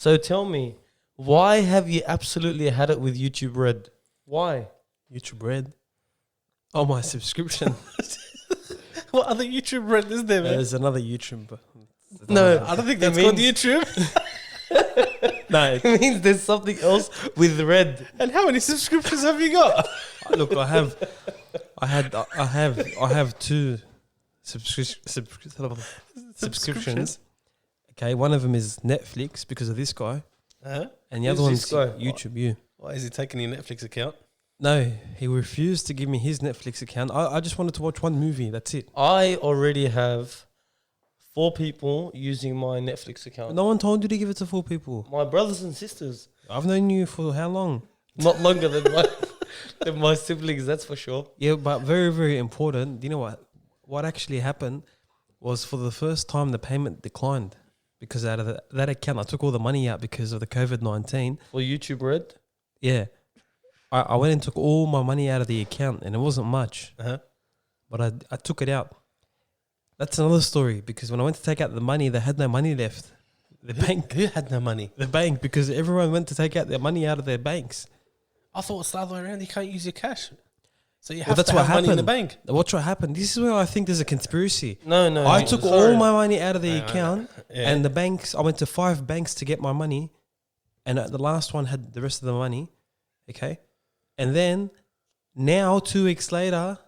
So tell me, why have you absolutely had it with YouTube Red? Why? YouTube Red. Oh, my subscription. What other YouTube Red is there, man? There's another YouTube. But No, I don't think that's called YouTube. no. it means there's something else with Red. And how many subscriptions have you got? Look, I have two subscriptions. Okay, one of them is Netflix because of this guy, Huh? and the Who's other one's this guy? YouTube. You. Why is he taking your Netflix account? No, he refused to give me his Netflix account. I just wanted to watch one movie. That's it. I already have 4 people using my Netflix account. No one told you to give it to 4 people. My brothers and sisters. I've known you for how long? Not longer than my siblings, that's for sure. Yeah, but very, very important. You know what? What actually happened was for the first time the payment declined because out of that account I took all the money out because of the COVID-19. For YouTube Red? Yeah. I went and took all my money out of the account and it wasn't much. Uh-huh. But I took it out. That's another story because when I went to take out the money, they had no money left. The bank. Who had no money? The bank, because everyone went to take out their money out of their banks. I thought it's the other way around. You can't use your cash. So you have Well, that's to what have money in the happened. bank. Watch what happened. This is where I think there's a conspiracy. No. I took all my money out of the account Yeah. and the banks, I went to 5 banks to get my money and the last one had the rest of the money. Okay. And then now 2 weeks later,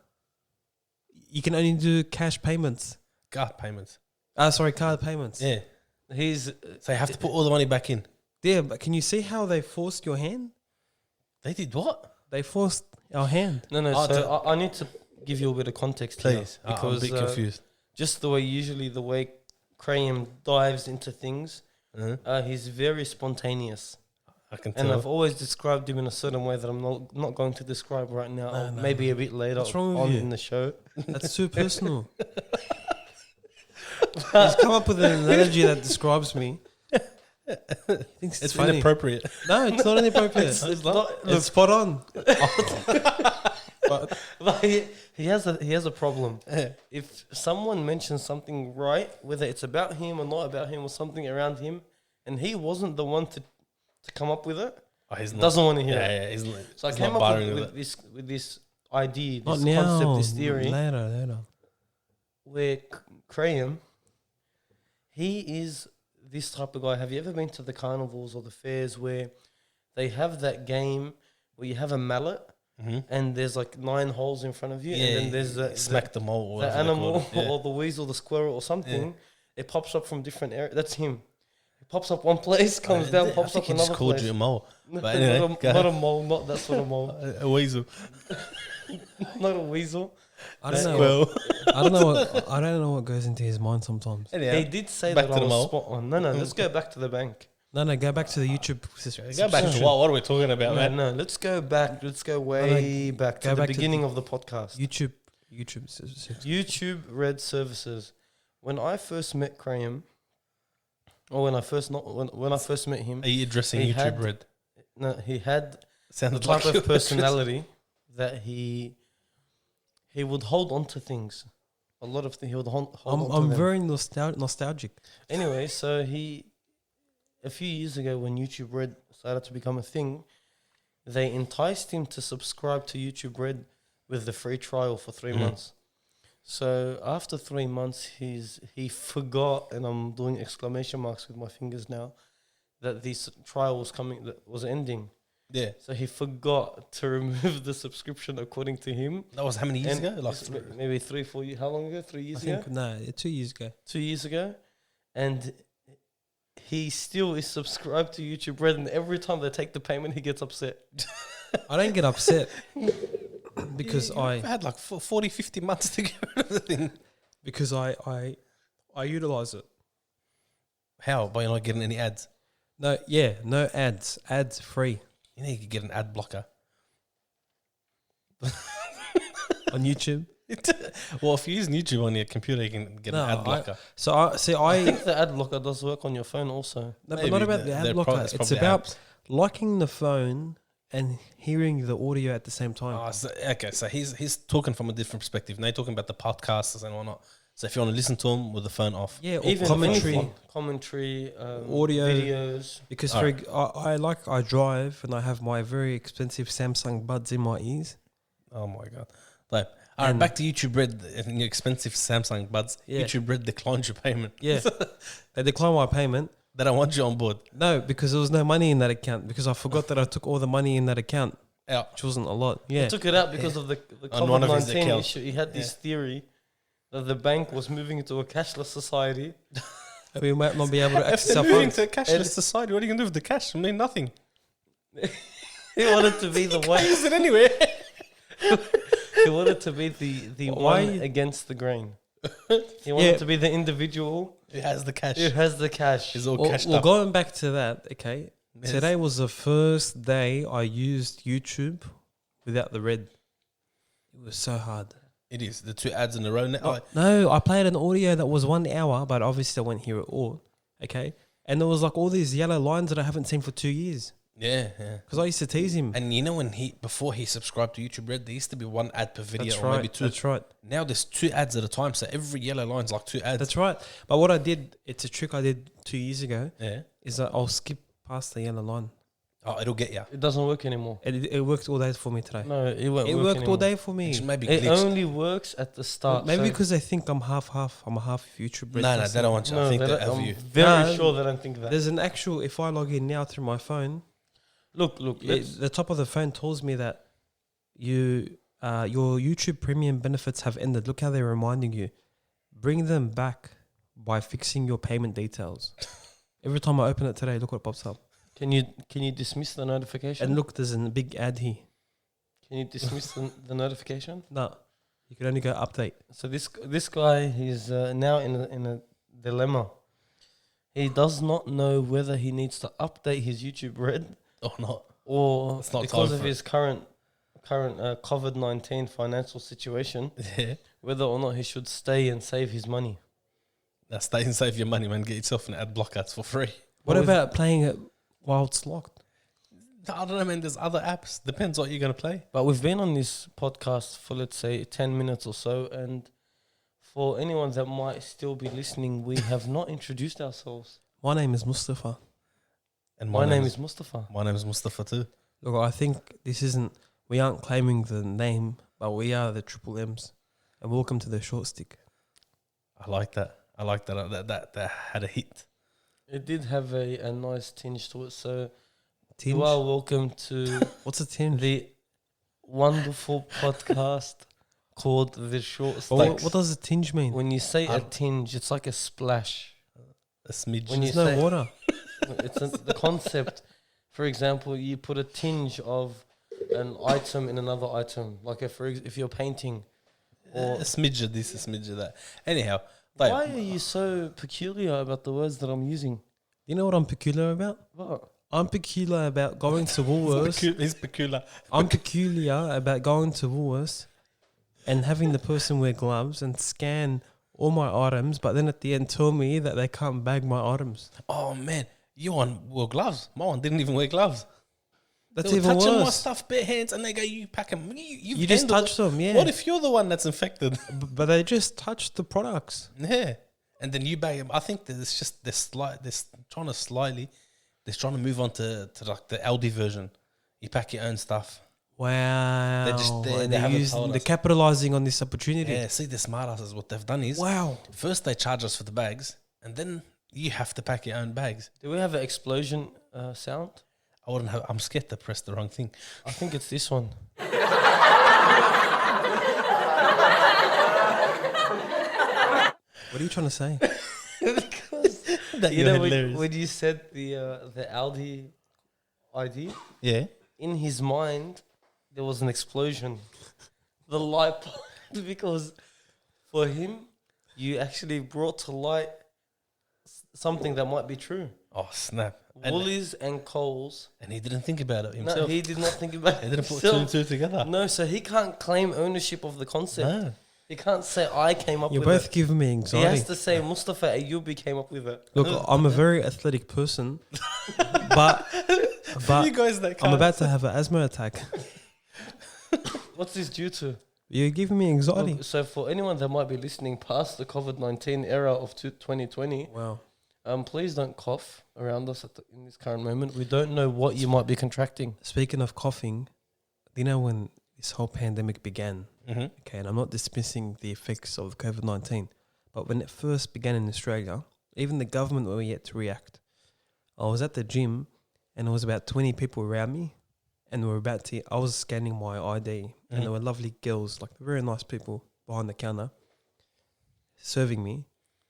you can only do cash payments. card payments. Card payments. Yeah. So you have to put all the money back in. Yeah, but can you see how they forced your hand? They did what? They forced our hand. No. Oh, So I need to give you a bit of context Please. here, I'm a because bit confused. just the way Graham dives into things, Uh-huh. he's very spontaneous. I can And tell. I've always described him in a certain way that I'm not going to describe right now. Or maybe a bit later What's wrong with on you? in the show. That's too personal. He's come up with an analogy that describes me. He thinks It's funny. inappropriate. No, it's not inappropriate. It's not. It's spot on. But he has a problem. If someone mentions something right, whether it's about him or not about him or something around him, and he wasn't the one to come up with it, Oh, he's not. doesn't want to hear it. Yeah, he's not. So I he's came not up bothering with this idea, Not this now. concept, this theory, Later. where Graham, he is this type of guy. Have you ever been to the carnivals or the fairs where they have that game where you have a mallet and there's like 9 holes in front of you, Yeah, and then there's smack the mole, or the whatever they call animal it. Yeah. or the weasel, the squirrel or something. It pops up from different areas. That's him. It pops up one place, comes down, I pops think up he another just called place. you a mole. No, But anyway, not, go a, not a ahead. mole, not that sort of mole, A weasel. not a weasel. I don't know. Squirrel. I don't know what goes into his mind sometimes. Anyhow, He did say back that to I the was mole. spot on. No, let's go back to the bank. No, go back to the YouTube. Go back to what? What are we talking about, man? No, let's go back. Let's go way back to go the back to beginning of the podcast. YouTube. YouTube Red services. When I first met Graham, or when I first met him, Are you addressing He YouTube had- Red? no, he had the Sounded type like of personality that he would hold on to things. A lot of things he would hold on to I'm them. very nostalgic. Anyway, so a few years ago when YouTube Red started to become a thing, they enticed him to subscribe to YouTube Red with the free trial for 3 months. So after 3 months, he forgot, and I'm doing exclamation marks with my fingers now, that this trial was ending. Yeah. So he forgot to remove the subscription according to him. That was how many years And ago? Like it's maybe 3, 4 years. How long ago? 3 years ago? 2 years ago. 2 years ago. And he still is subscribed to YouTube Red, and every time they take the payment, he gets upset. I don't get upset because I've had like 40, 50 months to get rid of the thing. because I utilize it. How? By not getting any ads? No ads. Ads free You need to get an ad blocker. on YouTube. Well, if you use YouTube on your computer, you can get an ad blocker. I think the ad blocker does work on your phone also. no, but Maybe not about the ad they're blocker. it's It's probably about apps. locking the phone and hearing the audio at the same time. Oh, so he's talking from a different perspective. Now you're talking about the podcasts and whatnot. So if you want to listen to them with the phone off, Yeah, or Even commentary. audio, Audio. videos. Because Alright. I drive and I have my very expensive Samsung buds in my ears. oh my god. Like, all right, And- back to YouTube Red and your expensive Samsung buds. Yeah. YouTube Red declined your payment. Yeah, they declined my payment. They don't want you on board. No, because there was no money in that account. Because I forgot that I took all the money in that account, Out. which wasn't a lot. He Yeah, took it out because of the On one of his COVID-19 accounts. issue. He had this theory that the bank was moving into a cashless society. and we might not be able to If access they're our moving funds. to a cashless society, what are you going to do with the cash? I mean, nothing. He wanted to be the one. Use it anywhere. He wanted to be the Why? one against the grain. He wanted Yeah. to be the individual It has the cash. who has the cash. It's all Well, cashed well, up. going back to that, okay. Yes. Today was the first day I used YouTube without the red. It was so hard. It is. The 2 ads in a row now. Like, No, I played an audio that was 1 hour, but obviously I won't hear it all. Okay. And there was like all these yellow lines that I haven't seen for 2 years. yeah, yeah. Because I used to tease him. And you know when before he subscribed to YouTube Red, there used to be 1 ad per video That's or right. maybe 2. That's right. Now there's 2 ads at a time, so every yellow line's like 2 ads. That's right. But what I did, it's a trick I did 2 years ago, yeah. is that I'll skip past the yellow line. Oh, it'll get you. It doesn't work anymore. It worked all day for me today. No, it won't It work worked all anymore. day for me. It maybe It glitched. only works at the start. Maybe so- because they think I'm half. I'm a half YouTube. No, they don't want you. I No, think they they don't- have I'm you. very No, sure they don't think that. There's an actual. If I log in now through my phone, Look. the top of the phone tells me that your YouTube Premium benefits have ended. Look how they're reminding you. Bring them back by fixing your payment details. Every time I open it today, look what pops up. Can you dismiss the notification? And look, there's a big ad here. Can you dismiss the notification? No, you can only go update. So this guy, he's now in a dilemma. He does not know whether he needs to update his YouTube Red Or not. or It's not because time of for his current COVID-19 financial situation, Yeah. whether or not he should stay and save his money. Now stay and save your money, man. Get yourself an ad block ads for free. What Well, about playing it while it's locked? I don't know, man. There's other apps. Depends what you're going to play. But we've been on this podcast for, let's say, 10 minutes or so, and for anyone that might still be listening, we have not introduced ourselves. My name is Mustafa. And My name is Mustafa. My name is Mustafa too. Look, I think this isn't. We aren't claiming the name, but we are the Triple M's. And welcome to the Short Stick. I like that. I like that. That had a hit. It did have a nice tinge to it, so Tinge? you are welcome to What's a tinge? the wonderful podcast called The Short But Sticks. what does a tinge mean? When you say a tinge, it's like a splash. A smidge. When you There's no say- water. It's the concept. For example, you put a tinge of an item in another item. Like if you're painting, or a smidge of this, a smidge of that. Anyhow, why are you so peculiar about the words that I'm using? You know what I'm peculiar about? What? I'm peculiar about going to Woolworths. He's peculiar. I'm peculiar about going to Woolworths and having the person wear gloves and scan all my items, but then at the end tell me that they can't bag my items. Oh man, your one wore gloves. My one didn't even wear gloves. That's They were even touching my worse. stuff bare hands, and they go, "You pack them. You just touch them, yeah. What if you're the one that's infected? But they just touch the products. Yeah, and then you bag them. I think that it's just they're trying to move on to like the Aldi version. You pack your own stuff. Wow. They And haven't told they're us. capitalizing on this opportunity. Yeah, see, the smartasses. What they've done is Wow. first they charge us for the bags, and then you have to pack your own bags. Do we have an explosion sound? I wouldn't have. I'm scared to press the wrong thing. I think it's this one. What are you trying to say? That You you're know hilarious. when you said the Aldi ID, Yeah. in his mind there was an explosion. The light bulb, because for him you actually brought to light something that might be true. Oh snap! And, Woolies and Coles. and he didn't think about it No, himself. he did not think about He it. didn't put two and himself. two together. No, so he can't claim ownership of the concept. No. He can't say I came up You're with both it. giving me He anxiety. has to say Mustafa Ayyubi came up with it. Look, I'm a very athletic person, but You guys that I'm can't. about to have an asthma attack. What's this due to? You're giving me anxiety. Look, so for anyone that might be listening past the COVID-19 era of 2020, Wow. please don't cough around us in this current moment. We don't know what you might be contracting. Speaking of coughing, you know when this whole pandemic began, Mm-hmm. okay, and I'm not dismissing the effects of COVID-19, but when it first began in Australia, even the government were yet to react. I was at the gym and there was about 20 people around me and I was scanning my ID and there were lovely girls, like very nice people behind the counter serving me.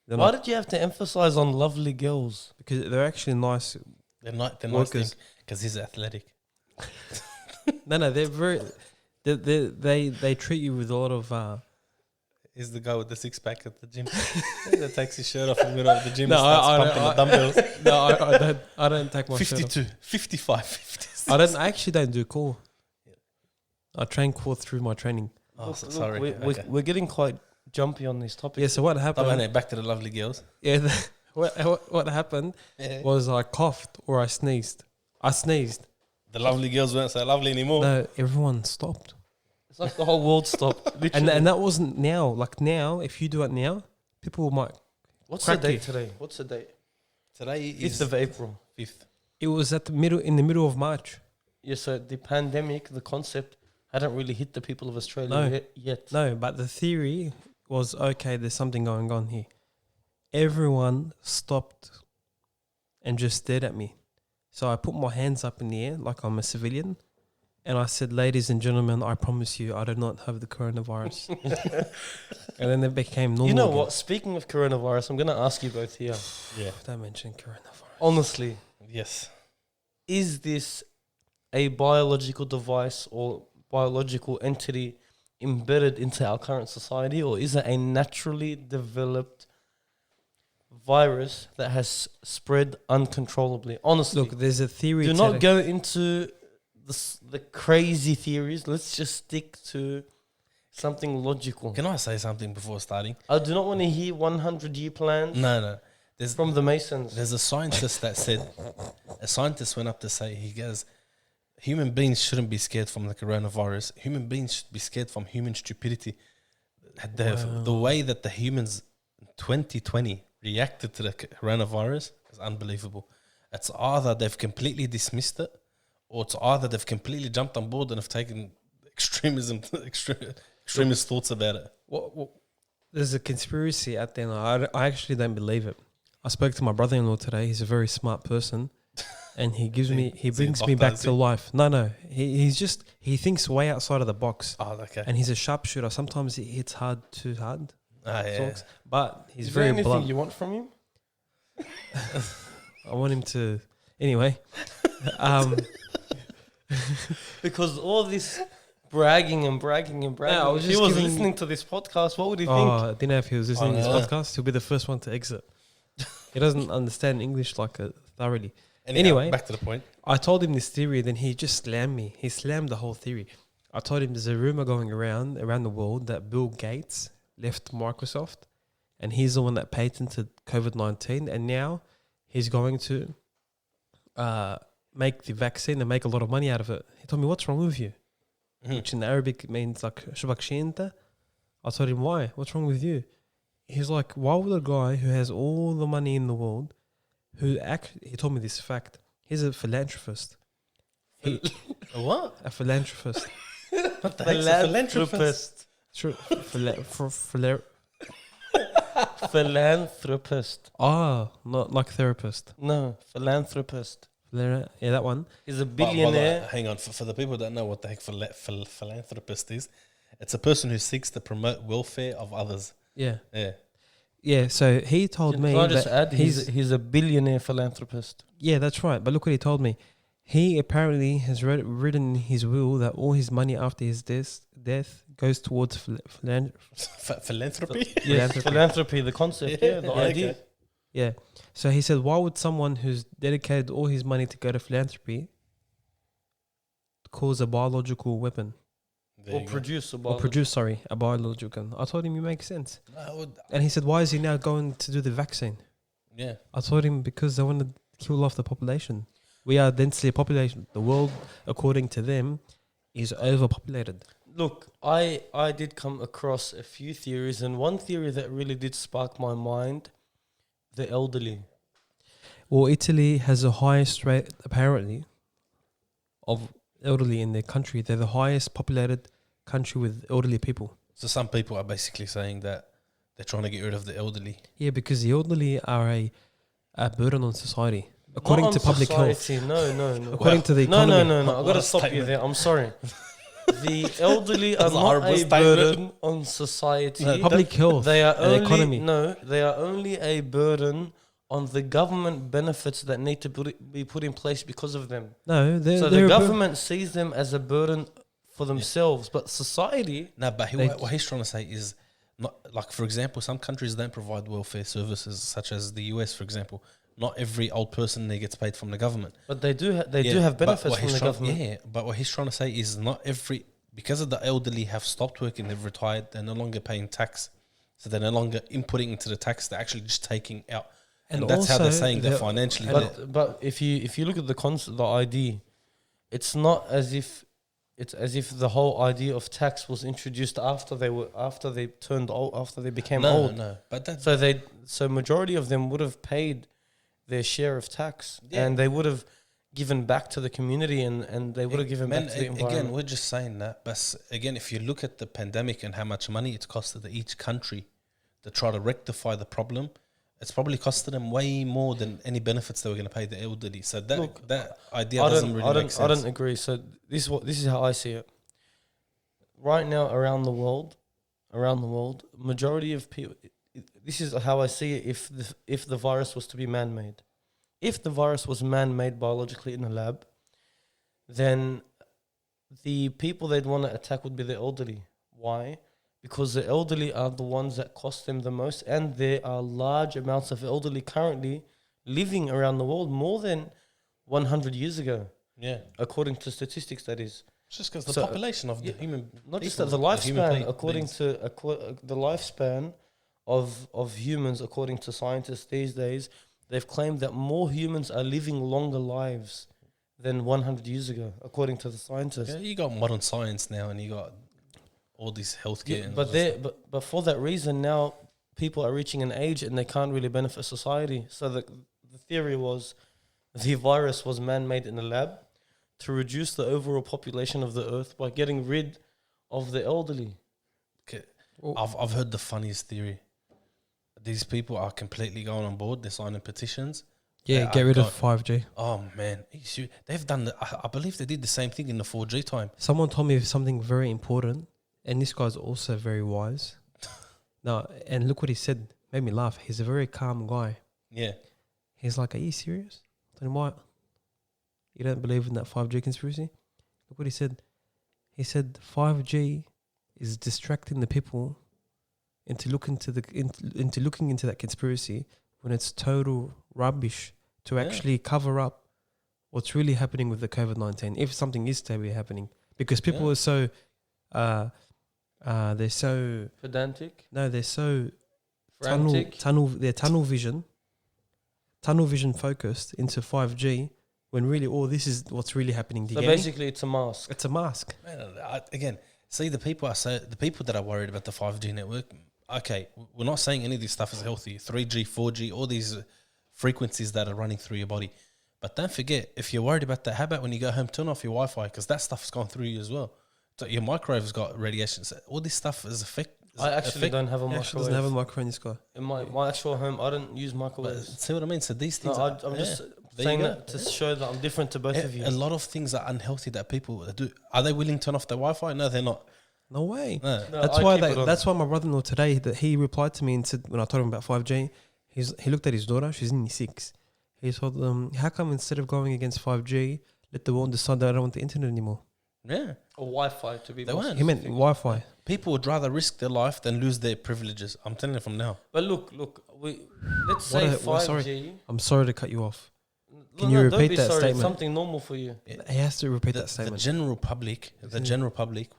They're Why not, did you have to emphasize on lovely girls? because they're actually nice. They're nice Workers. because he's athletic. No, they're very, they treat you with a lot of, He's the guy with the six pack at the gym that takes his shirt off in the middle of the gym No, and starts I pumping the dumbbells. no, I don't take my shirt off. 52, 55, 56. I actually don't do core. I train core through my training. Oh, Look, sorry. We're getting quite jumpy on this topic. Yeah, so what happened? Back to the lovely girls. Yeah, what happened was I coughed or I sneezed. I sneezed. The lovely girls weren't so lovely anymore. No, everyone stopped. It's like the whole world stopped. Literally. And that wasn't now. Like now, if you do it now, people might. What's crack the date you. today? What's the date? Today is 5th of April. 5th. It was in the middle of March. Yeah, so the pandemic, the concept, hadn't really hit the people of Australia No. yet. No, but the theory was okay. There's something going on here. Everyone stopped and just stared at me. So I put my hands up in the air like I'm a civilian. And I said, ladies and gentlemen, I promise you, I do not have the coronavirus. And then it became normal. You know again. what? Speaking of coronavirus, I'm going to ask you both here. Yeah. Don't mention coronavirus. Honestly, Yes. is this a biological device or biological entity embedded into our current society, or is it a naturally developed virus that has spread uncontrollably? Honestly, Look, there's a theory. do not go into the crazy theories. Let's just stick to something logical. Can I say something before starting? I do not want to hear 100-year plans No. from the Masons. There's a scientist that said, a scientist went up to say, he goes, human beings shouldn't be scared from the coronavirus. Human beings should be scared from human stupidity. The way that the humans in 2020 reacted to the coronavirus is unbelievable. It's either they've completely dismissed it, or it's either they've completely jumped on board and have taken extremist thoughts about it. What, there's a conspiracy out there. And I actually don't believe it. I spoke to my brother-in-law today. He's a very smart person. And he brings me back to life. No. He thinks way outside of the box. Oh, okay. And he's a sharpshooter. Sometimes he hits too hard. Yeah. Talks, but he's Is there very anything blunt. you want from him? I want him to. Anyway, Because all this bragging and bragging and bragging. Yeah, I was if he just was giving- listening to this podcast, what would he think? I didn't know if he was listening to this yeah. podcast. He'll be the first one to exit. He doesn't understand English like thoroughly. Anyhow, Anyway. back to the point. I told him this theory, then he just slammed me. He slammed the whole theory. I told him there's a rumor going around the world that Bill Gates left Microsoft, and he's the one that patented COVID-19, and now he's going to make the vaccine and make a lot of money out of it. He told me, what's wrong with you? Mhm. Which in Arabic means like shubakshinta. I told him, why? What's wrong with you? He's like, why would a guy who has all the money in the world, he told me this fact, he's a philanthropist. A what? A philanthropist. What the heck's a philanthropist? True. Philanthropist. Not like therapist. No, philanthropist. Yeah, that one. He's a But billionaire. hang on, for the people that know what the heck philanthropist is, it's a person who seeks to promote welfare of others. Yeah. Yeah. Yeah, so he told me Can I just that add, he's a billionaire philanthropist. yeah, that's right. But look what he told me. He apparently has written in his will that all his money after his death goes towards Philanthropy? Yes, philanthropy, the concept, the idea. okay. Yeah. So he said, why would someone who's dedicated all his money to go to philanthropy cause a biological weapon? There Or you go. produce a Or produce, a biological gun. I told him it makes sense. I would- And he said, why is he now going to do the vaccine? yeah. I told him because they want to kill off the population. We are densely populated. The world, according to them, is overpopulated. look, I did come across a few theories, and one theory that really did spark my mind: the elderly. Well, Italy has the highest rate, apparently, of elderly in their country. They're the highest populated country with elderly people. So some people are basically saying that they're trying to get rid of the elderly. Yeah, because the elderly are a burden on society, according Not to on public health. society, No. According to the No, economy. no. I What gotta a stop you statement. there. I'm sorry. The elderly are That's a not horrible a statement. burden on society. No, Public health They are and only economy. they are only a burden on the government benefits that need to be put in place because of them. No, they're, So they're the a government sees them as a burden for themselves, but society. No, but They- what he's trying to say is not like, for example, some countries don't provide welfare services, such as the US, for example. Not every old person there gets paid from the government. But they do do Yeah, have but benefits what from he's the trying- government. Yeah, but what he's trying to say is not every, because of the elderly have stopped working, they've retired, they're no longer paying tax, so they're no longer inputting into the tax. They're actually just taking out, and that's how they're also saying they're the- financially. But if you look at the ID, it's not as if the whole idea of tax was introduced after they turned old, after they became old. No, but that's So majority of them would have paid their share of tax, Yeah. and they would have given back to the community, and they would have given back to the environment. Again, we're just saying that. But again, if you look at the pandemic and how much money it's costed each country to try to rectify the problem, it's probably costed them way more than any benefits they were going to pay the elderly. So that idea doesn't really make sense. I don't agree. So this is how I see it. Right now, around the world, majority of people. This is how I see it. If the virus was to be man-made, if the virus was man-made biologically in a lab, then the people they'd want to attack would be the elderly. Why? Because the elderly are the ones that cost them the most, and there are large amounts of elderly currently living around the world, more than 100 years ago, Yeah, according to statistics. That is, it's just because the So, population of the human, not just people, that, the human lifespan, pe- according beings. to the lifespan of humans, according to scientists these days, they've claimed that more humans are living longer lives than 100 years ago, according to the scientists. Yeah, you got modern science now, and you got all these healthcare. Yeah, and but all they this but for that reason now people are reaching an age and they can't really benefit society. So the theory was the virus was man-made in a lab to reduce the overall population of the earth by getting rid of the elderly. stuff. I've heard the funniest theory. These people are completely going on board. They're signing petitions. Yeah, Yeah, get rid of God. 5G. Oh man, they've done. I believe they did the same thing in the 4G time. Someone told me something very important, and this guy's also very wise. No, and look what he said. Made me laugh. He's a very calm guy. Yeah, He's like, "Are you serious? Then what? You don't believe in that 5G conspiracy?" Look what he said. He said 5G is distracting the people into looking into that conspiracy when it's total rubbish to Yeah. actually cover up what's really happening with the COVID-19, if something is to be happening, because people Yeah. are so they're so Pedantic, they're so frantic. tunnel vision focused into 5G when really all this is what's really happening. So basically it's a mask. It's a mask. man. Again, see the people that are worried about the 5G network. Okay, we're not saying any of this stuff is healthy. 3G, 4G, all these frequencies that are running through your body. But don't forget, if you're worried about that, how about when you go home, turn off your Wi-Fi, because that stuff's gone through you as well. So your microwave's got radiation. So all this stuff is I actually don't have a He actually microwave. doesn't have a microphone, this guy. In my actual home, I don't use But microwaves. see what I mean? So these things. No, I'm just there saying you go. that to show that I'm different to both of you. A lot of things are unhealthy that people do. Are they willing to turn off their Wi-Fi? No, they're not. No way. No. No, That's I why keep it on. that's why my brother-in-law today, that he replied to me and said, when I told him about 5G, he looked at his daughter, she's in year 6. He told them, how come instead of going against 5G, let the world decide that I don't want the internet anymore? Yeah. Or Wi-Fi to be They more weren't. He meant specific. Wi-Fi. People would rather risk their life than lose their privileges. I'm telling you from now. But look, let's What say a- what- sorry. 5G. I'm sorry to cut you off. Can No, you don't repeat be that sorry, statement? It's something normal for you. He has to repeat that The statement. general public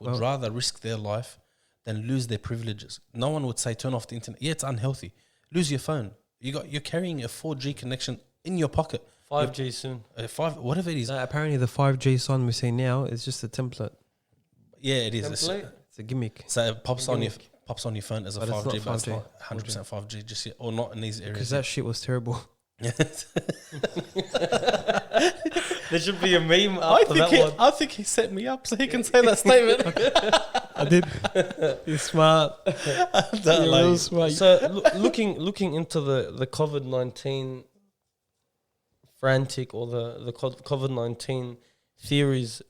would Well- rather risk their life than lose their privileges. No one would say turn off the internet. Yeah, it's unhealthy. Lose your phone. You're carrying a 4G connection in your pocket. 5G soon. 5, whatever it is. No, apparently the 5G sign we're seeing now is just a template. Yeah, it is. Template? It's a gimmick. So it pops on your phone as a But it's 5G, not but it's 5G. not 100% 5G just yet, or not in these areas. Because that shit was terrible. There should be a meme after that one. I think he set me up so he can say that statement. I did. You're smart. You're real smart. So looking into the COVID-19 frantic or the COVID-19 theories.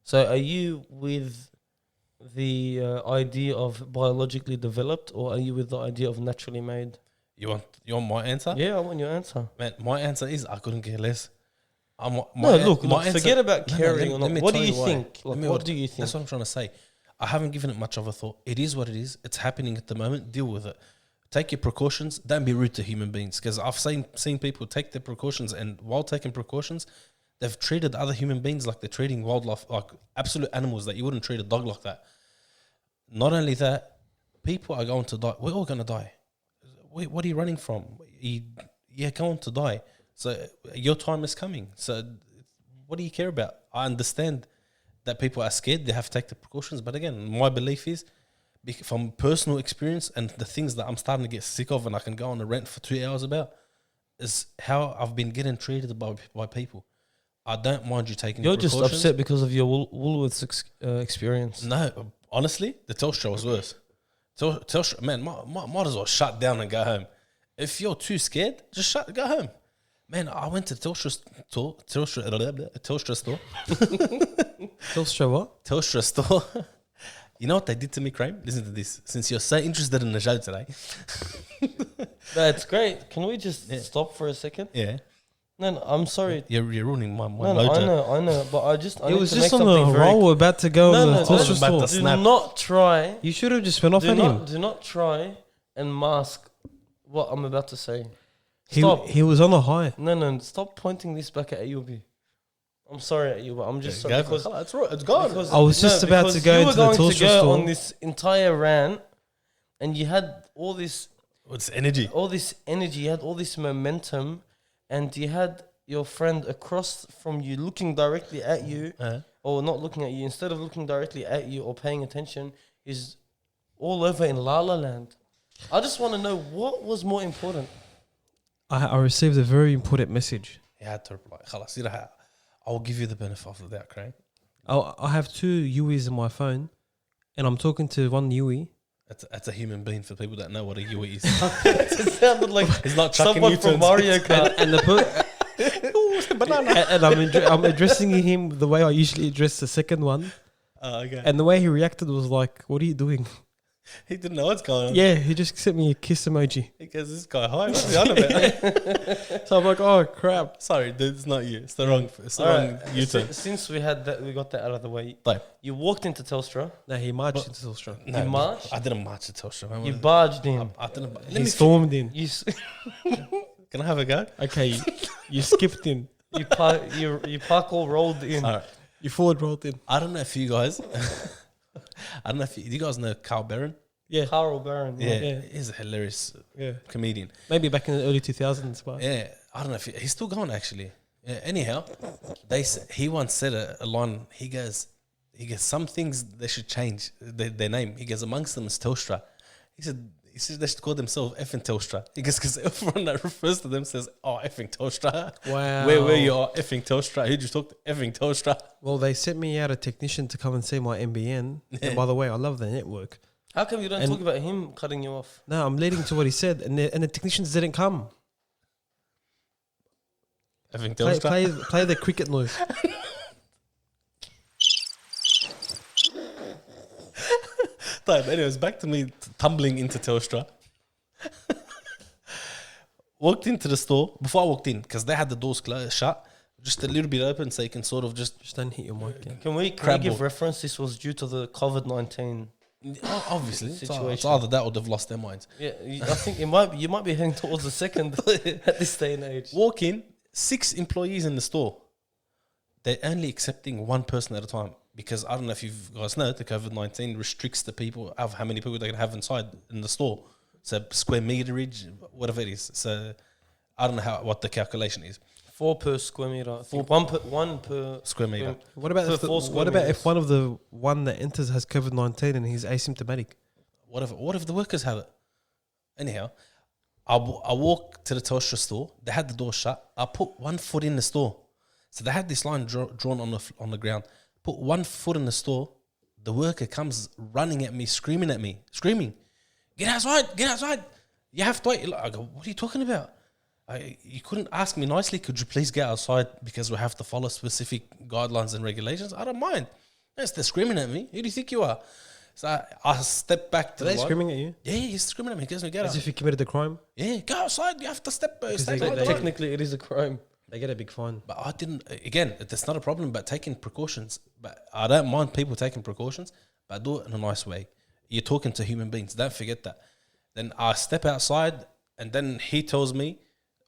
So are you with the idea of biologically developed, or are you with the idea of naturally made? You want my answer? Yeah, I want your answer. Man, my answer is I couldn't care less. Look, answer- forget about No, caring let or me- let not. me What do tell you why. think? Let me- What do you think? That's what I'm trying to say. I haven't given it much of a thought. It is what it is. It's happening at the moment. Deal with it. Take your precautions. Don't be rude to human beings. Because I've seen people take their precautions, and while taking precautions, they've treated other human beings like they're treating wildlife, like absolute animals, that you wouldn't treat a dog like that. Not only that, people are going to die. We're all going to die. What are you running from? You're going to die. So your time is coming. So what do you care about? I understand that people are scared. They have to take the precautions. But again, my belief is, from personal experience and the things that I'm starting to get sick of, and I can go on a rant for 2 hours about, is how I've been getting treated by people. I don't mind you taking You're precautions. just upset because of your Woolworths experience. No, honestly, the Telstra was worse. Telstra, man, might as well shut down and go home. If you're too scared, just go home. Man, I went to Telstra store. Telstra what? Telstra store. You know what they did to me, Crane? Listen to this. Since you're so interested in the show today. That's great. Can we just stop for a second? Yeah. No, I'm sorry. You're ruining my No, mojo. I know, but I It need was to just make on the something very roll about to go No, on the no, Telstra no, store. about to Do snap. not try. You should have just went off at him. Do not try and mask what I'm about to say. He Stop. he was on a high. No, stop pointing this back at Ayubi. I'm sorry at you, but I'm just sorry Go because, for it. It's right. It's gone. because I was just about to because go you into were the going to Telstra go store. on this entire rant, and you had all this It's energy. you had all this momentum, and you had your friend across from you looking directly at you, or not looking at you. Instead of looking directly at you or paying attention, is all over in La La Land. I just want to know what was more important. I received a very important message. He had to reply. خلاص, you know, I'll give you the benefit of the doubt, Crane. I have 2 Uis on my phone, and I'm talking to one Ui. That's a human being for people that know what a Yui is. It sounded like He's not chucking someone from U-turns. Mario Kart. And I'm addressing him the way I usually address the second one, Oh, okay. and the way he reacted was like, "What are you doing?" He didn't know what's going on. Yeah, he just sent me a kiss emoji. He goes, this guy, hi, what's he on about? So I'm like, "Oh crap!" Sorry, dude, it's not you. It's the wrong Alright, U-turn. since we got that out of the way, Like, you walked into Telstra, No, he marched into Telstra. no, you marched, I didn't march to Telstra, man. you barged in, I didn't. Let He me stormed in. you s- Can I have a go? Okay, you skipped in. you parkour rolled in. All right. You forward rolled in. I don't know if you guys. I don't know if do you guys know Carl Barron? Yeah, Carl Barron. Yeah, he's a hilarious yeah. comedian. Maybe back in the early 2000s, but Yeah, I don't know if he's still going actually. Yeah, anyhow, he once said a line. He goes, some things they should change their name. He goes, amongst them is Telstra. He said they should call themselves effing Telstra. He goes, because everyone that refers to them says, oh, effing Telstra. wow. Where you are, effing Telstra. Who just talk to effing Telstra? Well, they sent me out a technician to come and see my NBN. And by the way, I love the network. How come you don't And- talk about him cutting you off? No, I'm leading to what he said, and the technicians didn't come. Effing Play, Telstra. play the cricket noise. But anyways, back to me tumbling into Telstra. Walked into the store. Before I walked in, because they had the doors shut, just a little bit open so you can sort of just... Just don't hit your mic. Yeah. Can we give reference? This was due to the COVID-19. Obviously, it's Situation. either that or they've lost their minds. Yeah, I think you might be heading towards the second at this day and age. Walk in, 6 employees in the store. They're only accepting one person at a time because I don't know if you guys know the COVID-19 restricts the people of how many people they can have inside in the store. So square meterage, whatever it is. So I don't know what the calculation is. 4 per square meter. I think one per Square meter. What about per if 4 square what about meters. if one that enters has COVID-19 and he's asymptomatic? What if the workers have it? Anyhow, I walk to the Telstra store. They had the door shut. I put 1 foot in the store. So they had this line drawn on the ground. Put 1 foot in the store. The worker comes running at me, screaming, "Get outside! Get outside! You have to wait." I go, "What are you talking about? You couldn't ask me nicely. Could you please get outside because we have to follow specific guidelines and regulations? I don't mind." Yes, they're screaming at me. Who do you think you are? So I step back to Are the they line. screaming at you Yeah, he's screaming at me. He goes, "Get as out!" if you committed a crime? Yeah, go outside. You have to step they- by they- the line. Technically, it is a crime. They get a big fine. But I didn't. Again, that's not a problem. But taking precautions. But I don't mind people taking precautions. But do it in a nice way. You're talking to human beings. Don't forget that. Then I step outside, and then he tells me,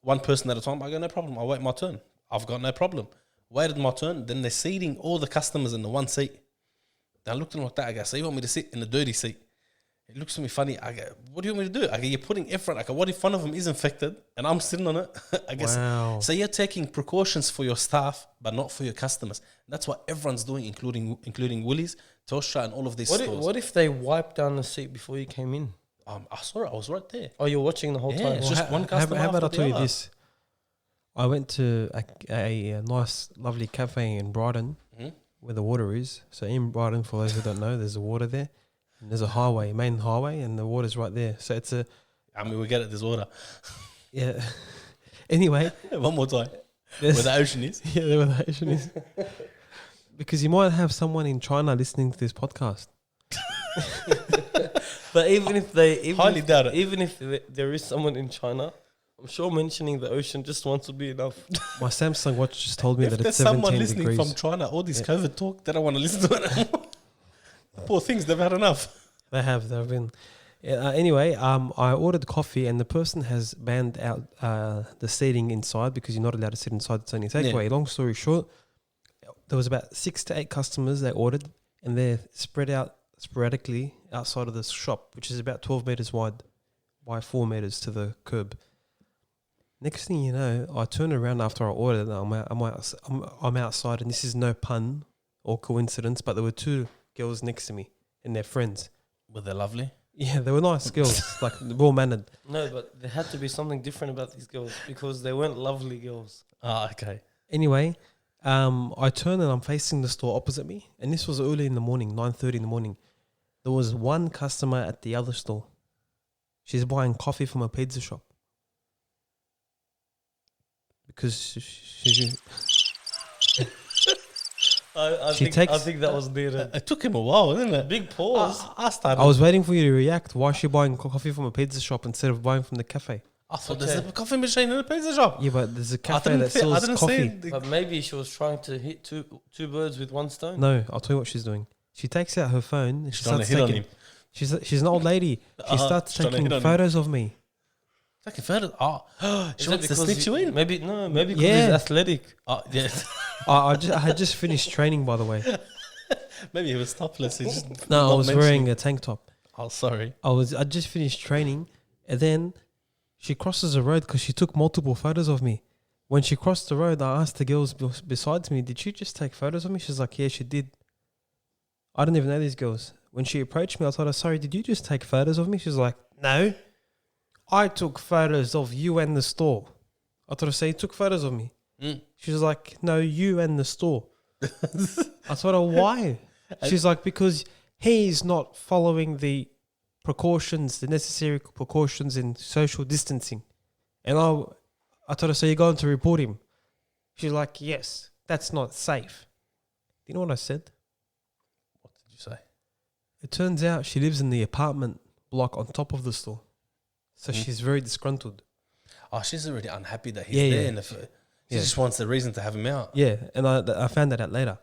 one person at a time. I go, "No problem. I'll wait my turn. I've got no problem." Waited my turn. Then they're seating all the customers in the one seat. Then I looked at him like that. I go, "So you want me to sit in the dirty seat?" He looks at me funny. I go, "What do you want me to do?" I go, "You're putting effort." I go, "What if one of them is infected and I'm sitting on it?" I guess. Wow. So you're taking precautions for your staff, but not for your customers. That's what everyone's doing, including Woolies, Telstra, and all of these stores. What if they wiped down the seat before you came in? I saw it. I was right there. Oh, you're watching the whole Yeah, time. it's just one customer How about I after tell the you other. this? I went to a nice, lovely cafe in Brighton Mhm. where the water is. So in Brighton, for those who don't know, there's a water there. And there's a highway, main highway, and the water's right there. So it's a I mean, we get it. There's water. yeah. Anyway, One more time. there's Where the ocean is. yeah, there where the ocean is. Because you might have someone in China listening to this podcast. But even if they, Highly doubt it. even if there is someone in China, I'm sure mentioning the ocean just once would be enough. My Samsung watch just told me If that there's it's someone 17 listening degrees. from China, all this Yeah. COVID talk, they don't want to listen to it anymore. Poor things, they've had enough. They've been. Anyway, I ordered coffee and the person has banned out the seating inside because you're not allowed to sit inside. It's only takeaway. Long story short, there was about 6 to 8 customers they ordered, and they're spread out sporadically outside of the shop, which is about 12 meters wide by 4 meters to the curb. Next thing you know, I turn around after I ordered, and I'm outside, and this is no pun or coincidence, but there were 2 girls next to me and their friends. Were they lovely? Yeah, they were nice girls, like well mannered. No, but there had to be something different about these girls because they weren't lovely girls. Ah, okay. Anyway, I turn and I'm facing the store opposite me, and this was early in the morning, 9:30 in the morning. There was one customer at the other store. She's buying coffee from a pizza shop because she I She think takes- that was needed. It took him a while, didn't it? Big pause. I started. I was waiting for you to react. Why is she buying coffee from a pizza shop instead of buying from the cafe? I thought Okay. there's a coffee machine in a pizza shop. Yeah, but there's a I cafe didn't, that see, I sells didn't coffee. see it. But maybe she was trying to hit two birds with one stone. No, I'll tell you what she's doing. She takes out her phone and she She's trying to starts hit on taking. him. She's an old lady. She starts she's trying to taking hit on him. photos of me. Taking photos. Oh, Is she it wants to because snitch you in. Maybe because Yeah. he's athletic. Oh, yeah. I had just finished training, by the way. Maybe he was topless. He just No, I not was mentioning- wearing a tank top. Oh, sorry. I just finished training, and then she crosses the road because she took multiple photos of me. When she crossed the road, I asked the girls besides me, "Did she just take photos of me?" She's like, "Yeah, she did." I didn't even know these girls. When she approached me, I told her, "Sorry, did you just take photos of me?" She's like, "No, I took photos of you and the store." I told her, "So you took photos of me?" Mm. She was like, "No, you and the store." I told her, "Why?" She's like, "Because he's not following the precautions, the necessary precautions in social distancing." And I told her, "So you're going to report him?" She's like, "Yes, that's not safe." Do you know what I said? What did you say? It turns out she lives in the apartment block on top of the store. So Mm. she's very disgruntled. Oh, she's already unhappy that he's Yeah, there. yeah. And she Yeah. just wants a reason to have him out. Yeah, and I found that out later.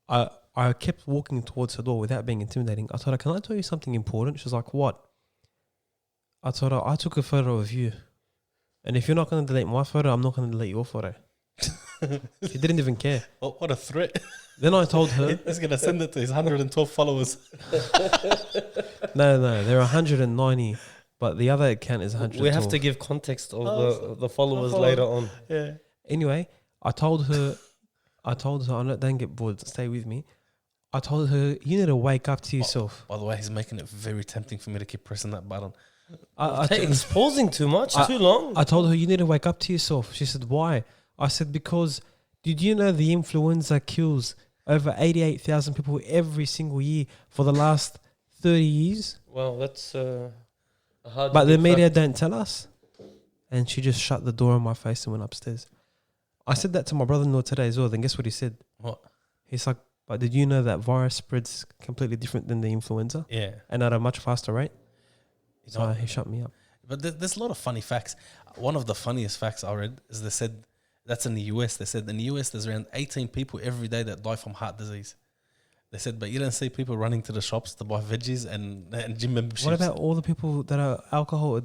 I kept walking towards her door without being intimidating. I told her, "Can I tell you something important?" She's like, "What?" I told her, "I took a photo of you. And if you're not going to delete my photo, I'm not going to delete your photo." She didn't even care. What a threat. Then I told her, He's going to send it to his 112 followers. no, there are 190, but the other account is 112. We have to give context of Oh, the followers the later on. Yeah. Anyway, I told her, don't get bored, stay with me. I told her, you need to wake up to yourself. By the way, he's making it very tempting for me to keep pressing that button. It's pausing too much, too long. I told her, you need to wake up to yourself. She said, why? I said, because did you know the influenza kills over 88,000 people every single year for the last 30 years? Well, that's a hard. But the media don't tell us. And she just shut the door in my face and went upstairs. I said that to my brother-in-law today as well. Then guess what he said? What? He's like, but did you know that virus spreads completely different than the influenza? Yeah. And at a much faster rate? You So know, he shut me up. but there's a lot of funny facts. One of the funniest facts I read is they said, that's in the US. They said in the US there's around 18 people every day that die from heart disease. They said, but you don't see people running to the shops to buy veggies and gym memberships. What about all the people that are alcohol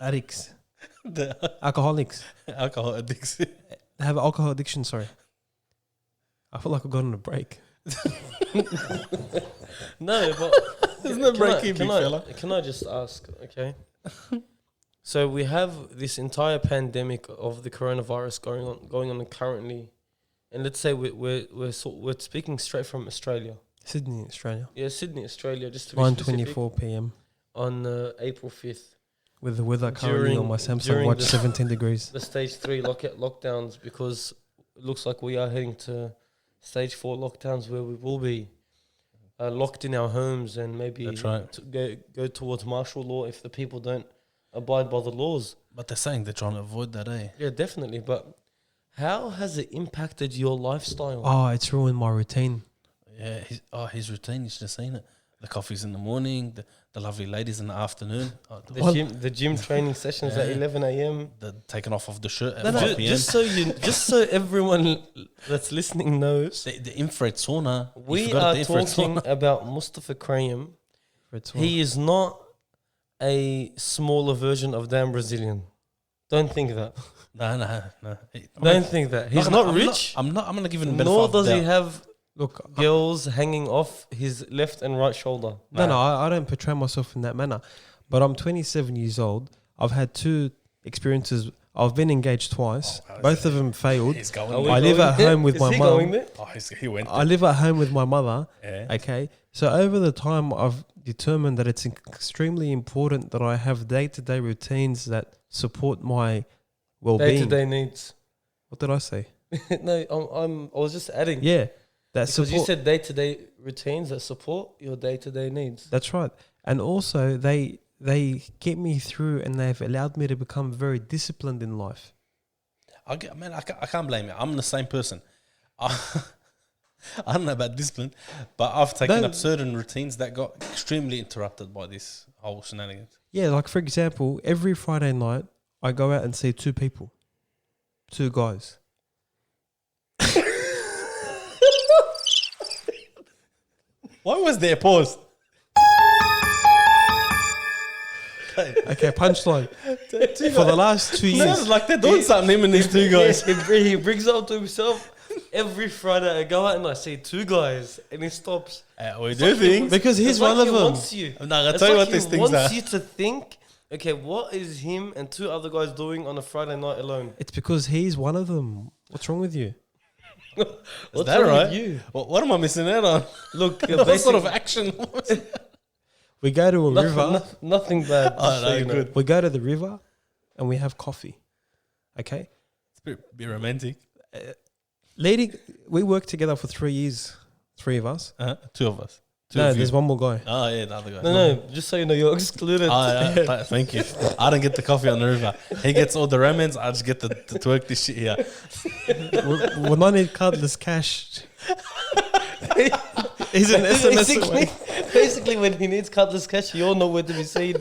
addicts? Alcoholics. Alcohol addicts? They have alcohol addiction, sorry. I feel like I've gone on a break. No, but There's no break, fella. Can I just ask? Okay. So we have this entire pandemic of the coronavirus going on currently, and let's say we're speaking straight from Australia. Sydney, Australia. Yeah, Sydney, Australia. Just to be 9:24 p.m. on April 5th. with the weather currently on my Samsung Watch 17 degrees. The stage 3 lockdowns, because it looks like we are heading to stage 4 lockdowns where we will be locked in our homes and maybe That's right. to go towards martial law if the people don't abide by the laws. But they're saying they're trying to avoid that, eh? Yeah, definitely. But how has it impacted your lifestyle? Oh, it's ruined my routine. Yeah, his routine, you should have seen it. The coffees in the morning, the lovely ladies in the afternoon. The gym training sessions at 11 a.m. The taking off of the shirt at 5 p.m. Just so everyone that's listening knows, The infrared sauna. we are talking about Mustafa Krayem. He is not a smaller version of Dan Brazilian. Don't think that. No. Don't think that. He's not rich. I'm not going to give him a bit Nor of does he doubt. have Look, girls hanging off his left and right shoulder. No, I don't portray myself in that manner. But I'm 27 years old. I've had 2 experiences. I've been engaged twice. Both of them failed. He's going Are we there. I live going at there? home with Is my he mum. going there? Oh, he went I live at home with my mother. there. Okay. So over the time, I've determined that it's extremely important that I have day-to-day routines that support my well-being. Day-to-day needs. What did I say? No, I was just adding. Yeah. That Because you support. said day-to-day routines that support your day-to-day needs. That's right. And also, they get me through, and they've allowed me to become very disciplined in life. I can't blame you. I'm the same person. I don't know about discipline, but I've taken up certain routines that got extremely interrupted by this whole shenanigans. Yeah, like for example, every Friday night, I go out and see 2 people. 2 guys. Why was there a pause? Okay, punchline. For the last 2 years. Sounds like they're doing something, him and these 2 guys. He brings up to himself every Friday. I go out and I see 2 guys, and he stops. We do things. Because he's It's one like of he them. wants you. No, I'll It's tell you like what these he things are. wants you to think. Okay, what is him and 2 other guys doing on a Friday night alone? It's because he's one of them. What's wrong with you? What's that wrong right? with you? What am I missing out on? Look, What sort of action? We go to a river. Nothing bad. Oh, so no, you know. good. We go to the river and we have coffee. Okay? It's a bit romantic. We worked together for 3 years. 3 of us. 2 of us. 2 No, of you. there's one more guy. Oh, yeah, the other guy. No, just so you know, you're excluded. Thank you. I don't get the coffee on the river. He gets all the romance. I just get to twerk this shit here. When I need cardless cash, he's an SMS away. Basically, when he needs cardless cash, you all know where to be seen.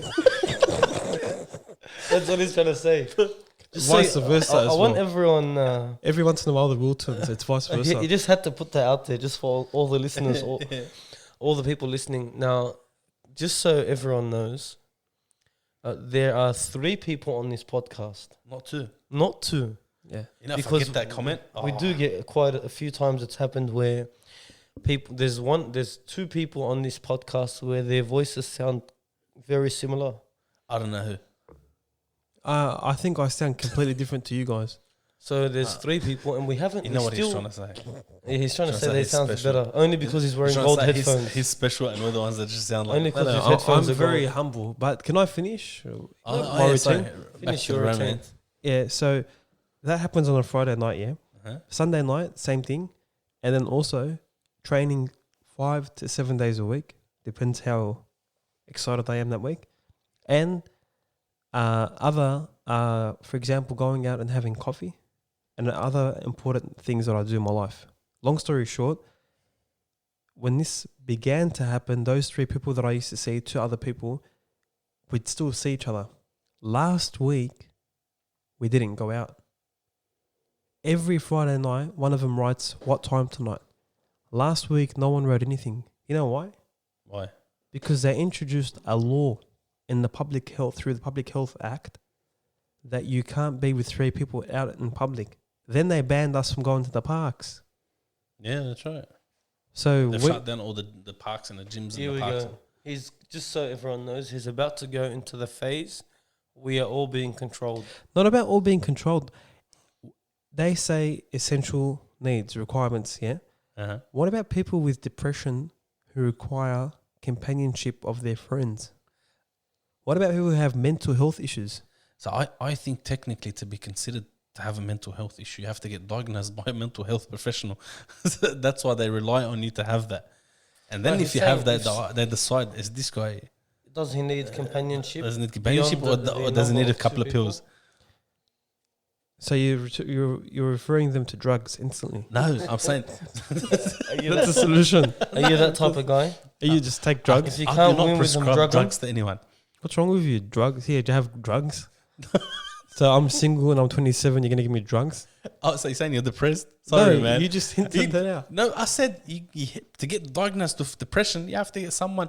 That's what he's trying to say. Just Vice versa I as want well. everyone. Every once in a while, the wheel turns. It's vice versa. You just had to put that out there, just for all the listeners, all the people listening. Now, just so everyone knows, there are 3 people on this podcast, Not 2. not 2. Yeah. You know, if I Because get that comment, We do get quite a few times it's happened where people there's 2 people on this podcast where their voices sound very similar. I don't know who. I think I sound completely different to you guys. So there's 3 people, and we haven't. You know we what still, he's trying to say? Yeah, he's trying to say say that he he's sounds special. better only because he's wearing He's gold trying to say headphones. He's special, and we're the ones that just sound like. Only because his I'm headphones are very gold. humble. But can I finish? my routine. Back Finish to your the routine. romance. Yeah, so that happens on a Friday night, yeah. Uh-huh. Sunday night, same thing. And then also training 5 to 7 days a week. Depends how excited I am that week. And for example, going out and having coffee and other important things that I do in my life. Long story short, when this began to happen, those 3 people that I used to see, 2 other people, we'd still see each other. Last week, we didn't go out. Every Friday night, one of them writes, "What time tonight?" Last week, no one wrote anything. You know why? Why? Because they introduced a law in the through the Public Health Act that you can't be with 3 people out in public. Then they banned us from going to the parks. Yeah, that's right. So They've shut down all the parks and the gyms Here and we the parks. go. He's just so everyone knows he's about to go into the phase. We are all being controlled. not about all being controlled. They say essential needs, requirements, yeah? Uh-huh. What about people with depression who require companionship of their friends? What about people who have mental health issues? So I think technically to be considered to have a mental health issue, you have to get diagnosed by a mental health professional. That's why they rely on you to have that. And then But if you he's have saying that, they decide, is this guy Does he need companionship? doesn't need companionship beyond or does he number need a of 2 couple of people? pills? So you're referring them to drugs instantly. No, I'm saying Are you That's a that, solution. are you that type of guy? You just take drugs. If you I can't do not win with them prescribe drug drugs to anyone. What's wrong with you? Drugs? Here, do you have drugs? So I'm single and I'm 27. You're gonna give me drugs? Oh, so you're saying you're depressed? Sorry, no, man. you just hinted that out. No, I said to get diagnosed with depression, you have to get someone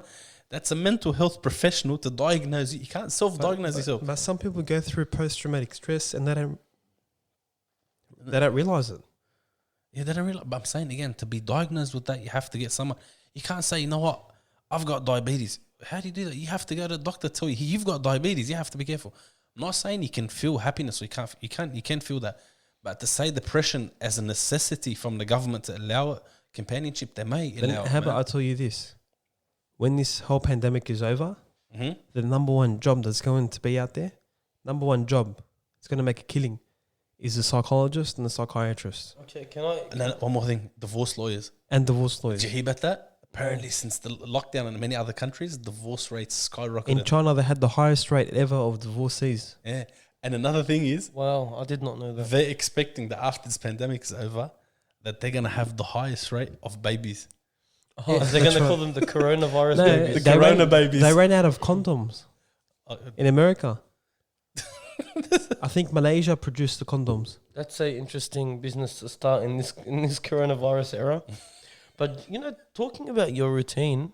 that's a mental health professional to diagnose you. You can't self-diagnose yourself. But some people go through post-traumatic stress and they don't realize it. Yeah, they don't realize. But I'm saying again, to be diagnosed with that, you have to get someone. You can't say, you know what, I've got diabetes. How do you do that? You have to go to the doctor, tell you you've got diabetes. You have to be careful. I'm not saying you can feel happiness or you can feel that. But to say depression as a necessity from the government to allow it, companionship, they may Then allow it. how about I tell you this? When this whole pandemic is over, Mm-hmm. the number one job that's going to be out there, number one job, it's going to make a killing, is the psychologist and the psychiatrist Okay, can I? And then one more thing, divorce lawyers. and divorce Did lawyers. you hear about that? Apparently, since the lockdown in many other countries, divorce rates skyrocketed. In China, they had the highest rate ever of divorcees. Yeah. And another thing is, Wow, I did not know that. they're expecting that after this pandemic is over, that they're going to have the highest rate of babies. Oh, they're going that's to right. call them the coronavirus No, babies. The corona babies. They ran out of condoms Uh, in America. I think Malaysia produced the condoms. That's a interesting business to start in this coronavirus era. But talking about your routine,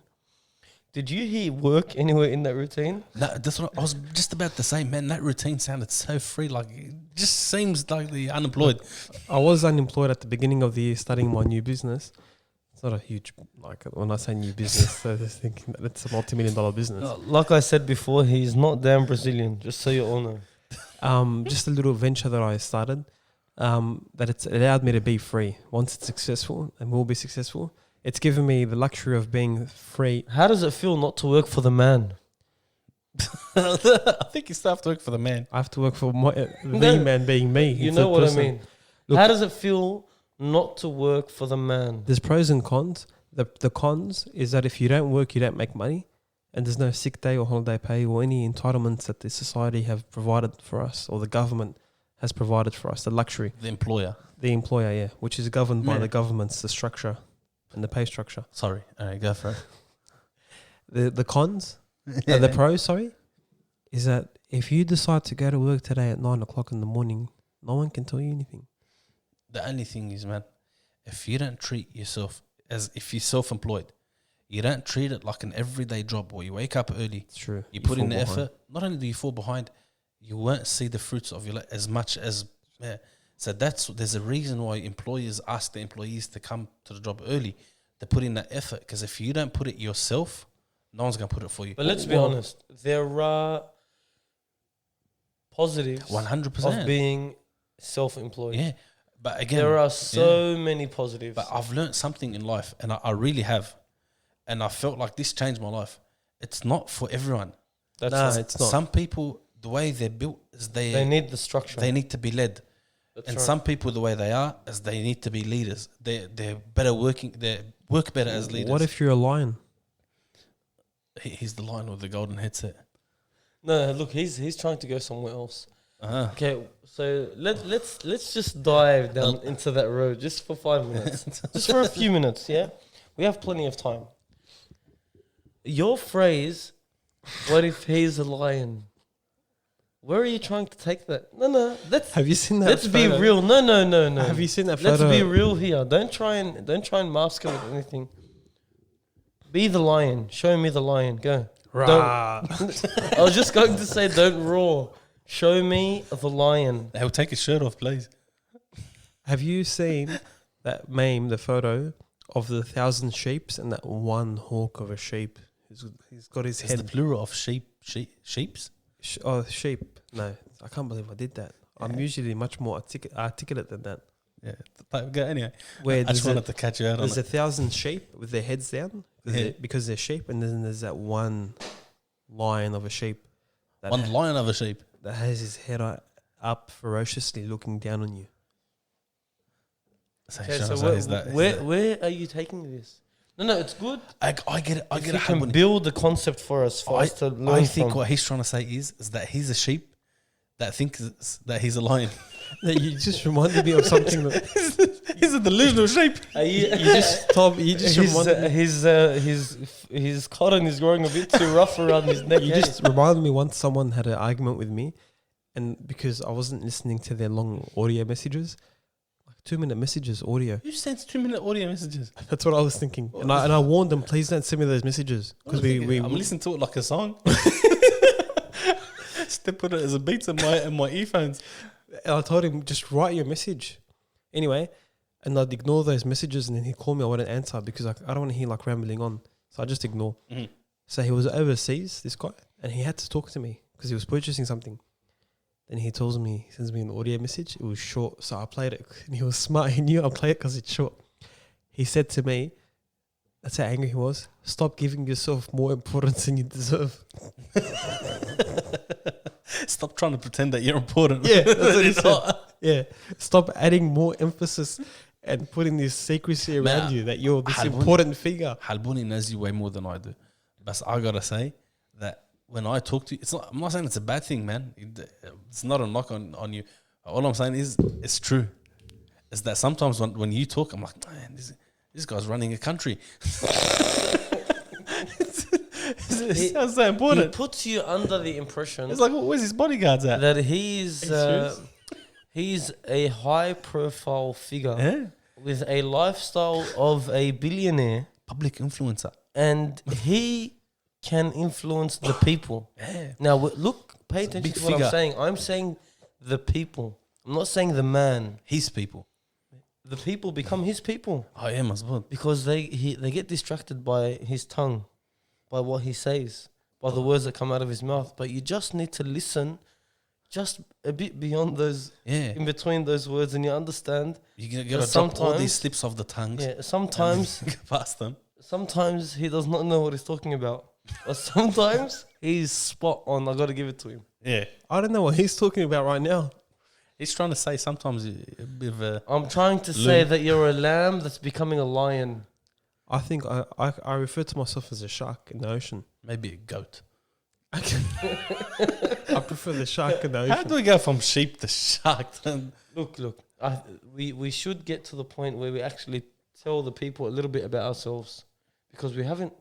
did you hear work anywhere in that routine? No, that's what I was just about to say, man. That routine sounded so free. Like, it just seems like the unemployed. I was unemployed at the beginning of the year starting my new business. It's not a huge, like when I say new business, so just thinking that it's a multi-million-dollar business. Like I said before, he's not damn Brazilian, just so you all know. Just a little venture that I started, that it's allowed me to be free. Once it's successful and will be successful, it's given me the luxury of being free. How does it feel not to work for the man? I think you still have to work for the man. I have to work for the No, man being me. You It's know a what person. I mean? Look- How does it feel not to work for the man? There's pros and cons. The cons is that if you don't work, you don't make money, and there's no sick day or holiday pay or any entitlements that the society have provided for us or the government has provided for us. The luxury, The employer. the employer, yeah, which is governed by Yeah. the government's the structure and the pay structure. Sorry. All right, go for it. The cons, the pros, sorry, is that if you decide to go to work today at 9 o'clock in the morning, no one can tell you anything. The only thing is, man, if you don't treat yourself as if you're self-employed, you don't treat it like an everyday job where you wake up early, It's true. you put fall in the behind. effort. Not only do you fall behind, you won't see the fruits of your life as much as. Yeah. So there's a reason why employers ask the employees to come to the job early, to put in that effort. Because if you don't put it yourself, no one's gonna put it for you. But let's be Well- honest, there are positives 100%. of being self-employed. Yeah, but again, There are so many positives. But I've learned something in life, and I really have, and I felt like this changed my life. It's not for everyone. That's it's not. Some people, the way they're built, is they need the structure. they need to be led. That's And right. some people, the way they are, is they need to be leaders. They're better working. They work better as leaders. What if you're a lion? He's the lion with the golden headset? No, look, he's trying to go somewhere else. Uh-huh. Okay, so let's just dive down into that road just for 5 minutes, just for a few minutes. Yeah, we have plenty of time. Your phrase, "What if he's a lion?" Where are you trying to take that? No, Have you seen that? let's be photo? real. No. Have you seen that photo? Let's be real here. Don't try and mask it with anything. Be the lion. Show me the lion. Go. Rah. I was just going to say, don't roar. Show me the lion. Hey, take his shirt off, please. Have you seen that meme, the photo of the 1,000 sheeps and that one hawk of a sheep? He's got his It's head. the plural of sheeps. Sheep. No, I can't believe I did that. I'm usually much more articulate than that. Yeah. Go anyway. Where I just wanted to catch you out on there's it. 1,000 sheep with their heads down because they're sheep, and then there's that one lion of a sheep that, One lion of a sheep. that has his head up ferociously looking down on you. So Okay, Shahzad, so is that- where are you taking this? No, it's good. I get it. I If get you it. can build the concept for us, to learn I think from. what he's trying to say is that he's a sheep that thinks that he's a lion. You just reminded me of something that He's a delusional sheep. you just reminded me. his cotton is growing a bit too rough around his neck. You just reminded me once someone had an argument with me, and because I wasn't listening to their long audio messages, like 2-minute messages audio. Who sends 2-minute audio messages? That's what I was thinking, and I warned them, please don't send me those messages because I'm listening to it like a song. Still put it as a beat in my earphones. And I told him, just write your message. Anyway, and I'd ignore those messages, and then he'd call me, I wouldn't answer because I don't want to hear like rambling on. So I just ignore. Mm-hmm. So he was overseas, this guy, and he had to talk to me because he was purchasing something. Then he sends me an audio message. It was short, so I played it. And he was smart. He knew I'd play it because it's short. He said to me, that's how angry he was, stop giving yourself more importance than you deserve. Stop trying to pretend that you're important. Yeah, that's what he You're said. not. Yeah, stop adding more emphasis and putting this secrecy around Nah, you that you're this Halbuni- important figure. Halbuni knows you way more than I do. But I gotta say that when I talk to you, I'm not saying it's a bad thing, man. It's not a knock on you. All I'm saying is it's true. Is that sometimes when you talk, I'm like, man, this guy's running a country. It sounds so He important. puts you under the impression It's like, where's his bodyguards at? that he's a high-profile figure Yeah. with a lifestyle of a billionaire, Public influencer. and he can influence the people. Yeah. Now, look, pay It's a attention big to what I'm figure. saying. I'm saying the people. I'm not saying the man. His people. The people become his people I am as well. because they get distracted by his tongue, by what he says, by the words that come out of his mouth. But you just need to listen just a bit beyond those, Yeah. in between those words, and you understand. You gotta But drop all these sometimes- slips of the tongues. Yeah, sometimes Get past them. sometimes he does not know what he's talking about. But sometimes he's spot on. I got to give it to him. Yeah. I don't know what he's talking about right now. He's trying to say sometimes a bit of a... I'm trying to say that you're a lamb that's becoming a lion. I think I refer to myself as a shark in the ocean. Maybe a goat. I prefer the shark in the ocean. How do we go from sheep to shark? Look. We should get to the point where we actually tell the people a little bit about ourselves, because we haven't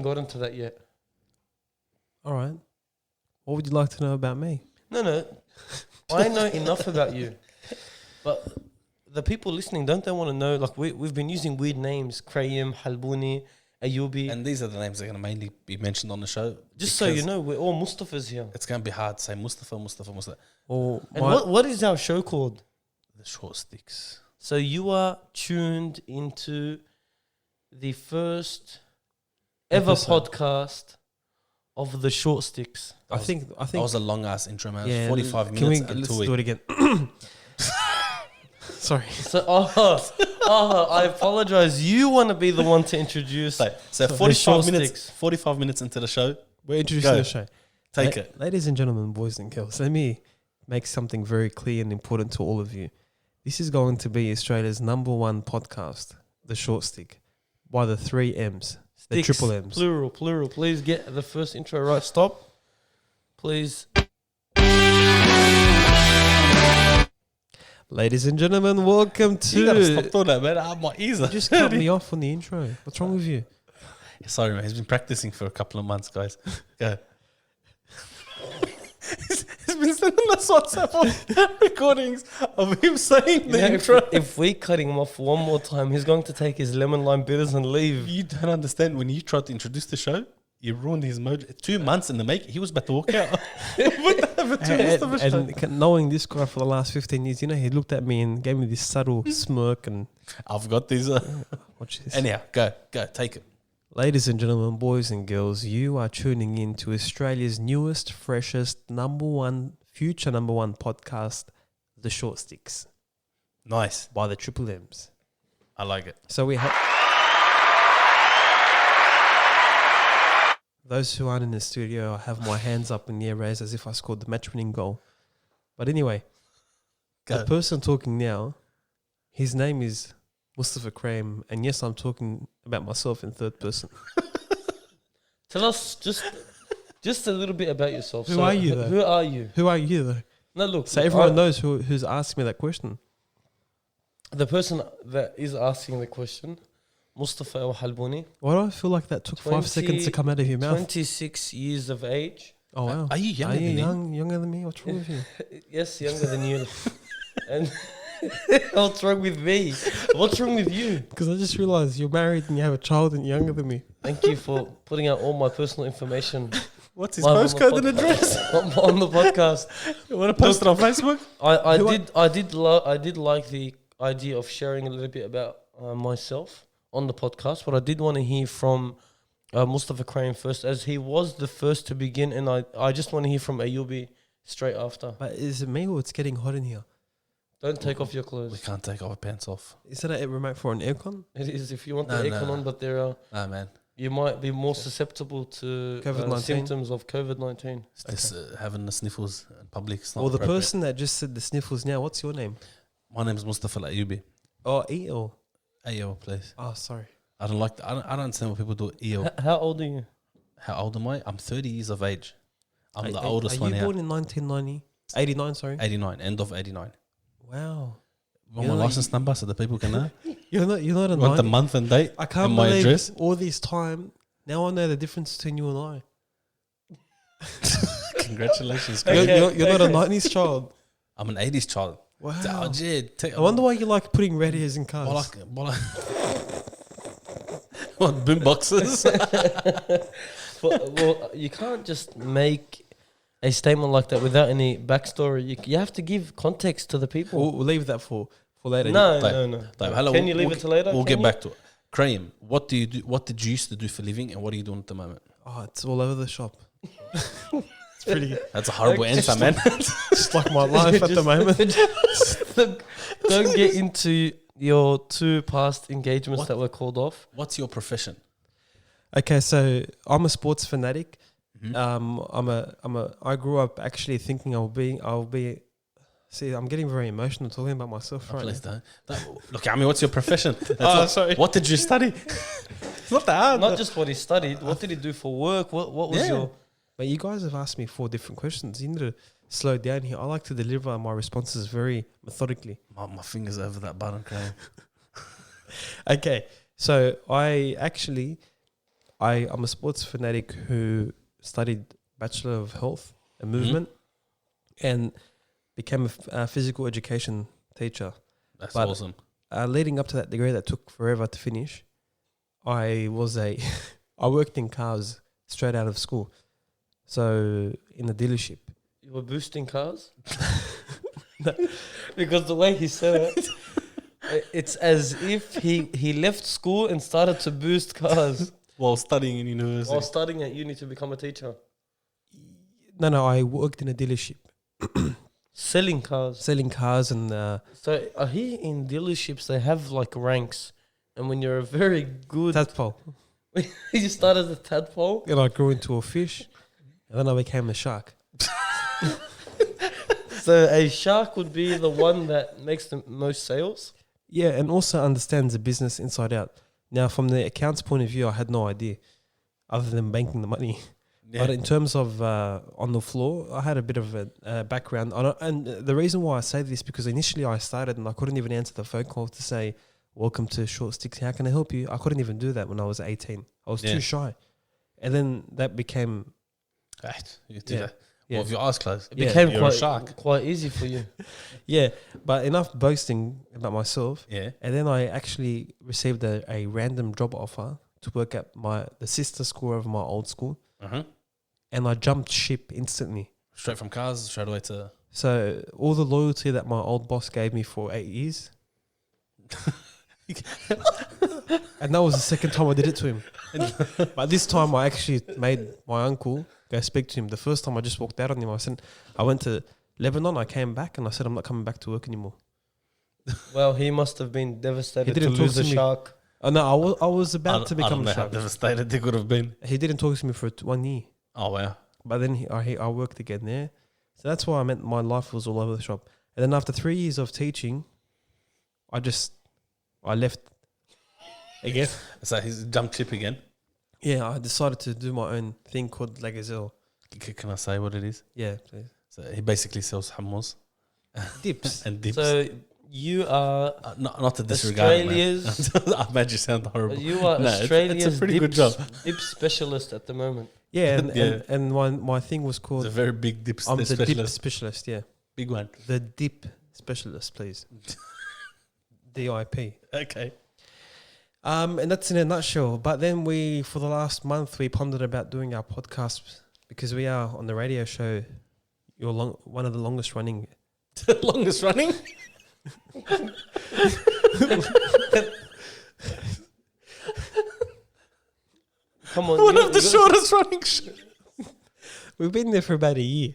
gotten to that yet. All right. What would you like to know about me? No. I know enough about you, but the people listening, don't they want to know? Like we've been using weird names: Krayim, Halbuni, Ayubi. And these are the names that are going to mainly be mentioned on the show. Just so you because know, we're all Mustafas here. it's going to be hard to say Mustafa. Or And what is our show called? The short sticks. So you are tuned into the first ever Episode. podcast of the Short Sticks. I think That was a long ass intro, man. yeah, 45 can minutes let's until do we... it again. Sorry. So, I apologize. You want to be the one to introduce. So 45 minutes into the show, We're introducing Go. the show. take it. Ladies and gentlemen, boys and girls, let me make something very clear and important to all of you. This is going to be Australia's #1 podcast, The Short Stick, by the 3 M's, the Sticks, triple M's. Plural. Please get the first intro right. Stop. Please. Ladies and gentlemen, welcome to... You gotta stop doing that, man. My ears You are. just cut me off on the intro. What's wrong with you? Sorry, man. He's been practicing for a couple of months, guys. Go. He's been sending us WhatsApp recordings of him saying the intro. If we cut him off one more time, he's going to take his lemon lime bitters and leave. You don't understand. When you tried to introduce the show, you ruined his mood. 2 months in the make, he was about to walk out. And knowing this guy for the last 15 years, you know, he looked at me and gave me this subtle smirk and... I've got these. Watch this. Anyhow, go, take it. Ladies and gentlemen, boys and girls, you are tuning in to Australia's newest, freshest, future number one podcast, The Short Sticks, Nice. by the triple M's. I like it. So we have... Those who aren't in the studio, I have my hands up in the air raised as if I scored the match-winning goal. But anyway, Go. the person talking now, his name is Mustafa Krame, and yes, I'm talking about myself in third person. Tell us just a little bit about yourself. Who are you, though? Who are you? Who are you, though? No, look. So everyone knows who's asked me that question. The person that is asking the question, Mustafa Al Halbuni, Why do I feel like that took 5 seconds to come out of your mouth? 26 years of age. Oh, wow. Are you younger Are you than me? younger than me? What's wrong with you? Yes, younger than you. And what's wrong with me? What's wrong with you? Because I just realized you're married and you have a child and you're younger than me. Thank you for putting out all my personal information What's his live on postcode the and address? on the podcast. You want to post it on Facebook? I did like the idea of sharing a little bit about myself on the podcast, but I did want to hear from Mustafa Krame first, as he was the first to begin, and I just want to hear from Ayubi straight after. But is it me or it's getting hot in here? Don't take off your We clothes. can't take our pants off. Is that a remote for an aircon? It is if you want No, the no, aircon no. on, but there are Nah, man. you might be more susceptible to COVID-19? symptoms of COVID-19. It's just having the sniffles in public. It's not Or the appropriate. person that just said the sniffles now, what's your name? My name's Mustafa Ayubi. Oh, E-O. Ayo, please. Oh, sorry. I don't like. I don't understand what people do. Eo. How old are you? How old am I? I'm 30 years of age. I'm the Are oldest one you here. born in 1990? 89, sorry. 89, end of 89. Wow. Want You my know, license number so the people can know? You're not a Want the 90. month and date? I can't and my believe address? all this time. Now I know the difference between you and I. Congratulations. Okay. guys. You're not a 90s child. I'm an 80s child. Wow. Oh, yeah, I wonder why you like putting red hairs in cars. What, boom boxes? Well, you can't just make a statement like that without any backstory. You have to give context to the people. We'll leave that for later. No. Hello, Can you leave it to later? We'll Can get you? back to it. Cream, what do you do? What did you used to do for a living, and what are you doing at the moment? Oh, it's all over the shop. It's pretty good. That's a horrible answer, man. Just like my life at the moment. Look, don't get into your 2 past engagements What? that were called off. What's your profession? Okay, so I'm a sports fanatic. Mhm. I grew up actually thinking I'll be. See, I'm getting very emotional talking about myself Oh, right please now. don't. Look, I mean, what's your profession? Sorry. What did you study? It's not that hard. Not just what he studied. What did he do for work? What was Yeah. your... But you guys have asked me 4 different questions. You need to slow down here. I like to deliver my responses very methodically. My fingers over that button, Cream. Okay, so I'm a sports fanatic who studied Bachelor of Health and Movement and became a physical education teacher. That's But- awesome. Leading up to that degree that took forever to finish, I worked in cars straight out of school. So in the dealership. You were boosting cars? Because the way he said it, it's as if he left school and started to boost cars While studying in university. while studying at uni to become a teacher. No, I worked in a dealership. selling cars. selling cars and So here in dealerships they have like ranks, and when you're a very good, tadpole. you start as a tadpole. And I grew into a fish, and then I became a shark. So a shark would be the one that makes the most sales. Yeah, and also understands the business inside out. Now, from the accounts point of view, I had no idea, other than banking the money. Yeah. But in terms of on the floor, I had a bit of a background. And the reason why I say this, because initially I started and I couldn't even answer the phone call to say, welcome to Short Sticks, how can I help you? I couldn't even do that when I was 18. I was too shy. And then that became... Right, you do Yeah. that. Yeah. Well, if your eyes closed, It became you're a shark. quite easy for you. Yeah, but enough boasting about myself. Yeah. And then I actually received a random job offer to work at the sister school of my old school. And I jumped ship instantly. Straight from cars, straight away to... So all the loyalty that my old boss gave me for 8 years. And that was the second time I did it to him. But this time I actually made my uncle go speak to him. The first time I just walked out on him. I went to Lebanon, I came back and I said I'm not coming back to work anymore. Well, he must have been devastated He to didn't talk lose to a me. shark. Oh no, I was about to I don't become know a how shark. devastated they could have been. He didn't talk to me for 1 year. Oh, wow. But then I worked again there. So that's why I meant my life was all over the shop. And then after 3 years of teaching, I left again. So he's jumped ship again. Yeah, I decided to do my own thing called La Gazelle. Can I say what it is? Yeah, please. So he basically sells hummus Dips. and dips. So you are Not to disregard it, man. Australia's. I made you sound horrible. You are No, it's Australia's a pretty good job. dip specialist at the moment. Yeah, and, Yeah. and my thing was It's called a very big dip I'm the dip specialist. specialist, yeah. Big one. The dip specialist, please. DIP. Okay. And that's in a nutshell. But then for the last month, we pondered about doing our podcast because we are on the radio show. One of the longest running. Longest running? Come on, One you- of the you- shortest running shows. We've been there for about a year.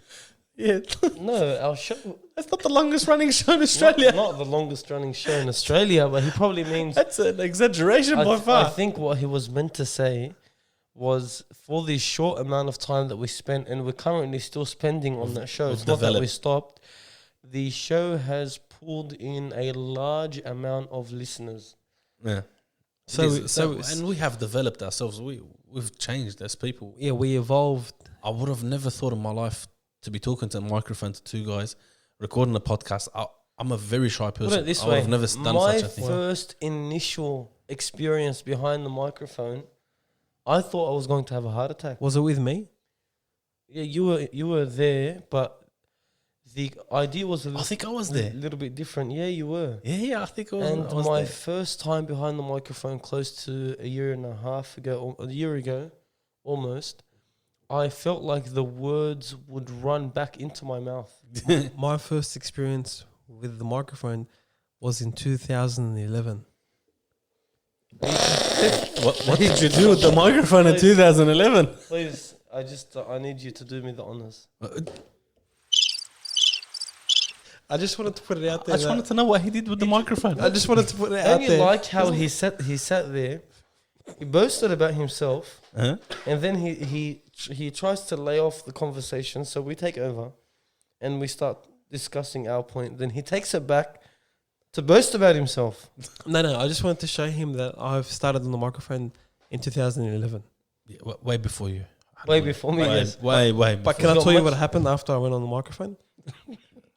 Yeah. No, our show. That's not the longest running show in Australia. Not the longest running show in Australia, but he probably means. That's an exaggeration by I far. think what he was meant to say was for the short amount of time that we spent, and we're currently still spending on that show. It's not that we developed. stopped. The show has pulled in a large amount of listeners. Yeah. And we have developed ourselves. We've changed as people. Yeah, we evolved. I would have never thought in my life to be talking to a microphone to two guys, recording a podcast. I'm a very shy person. Put it this I would way: have never done my such a thing. first initial experience behind the microphone, I thought I was going to have a heart attack. Was it with me? Yeah, you were there, but the idea was a I think I was there. little bit different. Yeah, you were. Yeah, I think I was. And I was my there. first time behind the microphone, close to a year and a half ago, or a year ago, almost, I felt like the words would run back into my mouth. My first experience with the microphone was in 2011. What did you do with the microphone in 2011? Please, I need you to do me the honors. I just wanted to put it out I there. just wanted to know what he did with the microphone. I just wanted to put it out Don't you there. like how he sat there, he boasted about himself, Huh? and then he tries to lay off the conversation, so we take over and we start discussing our point. Then he takes it back to boast about himself. No, I just wanted to show him that I've started on the microphone in 2011. Yeah, way before you. Way before me, yes. Way But before. can I Not tell you much- what happened after I went on the microphone?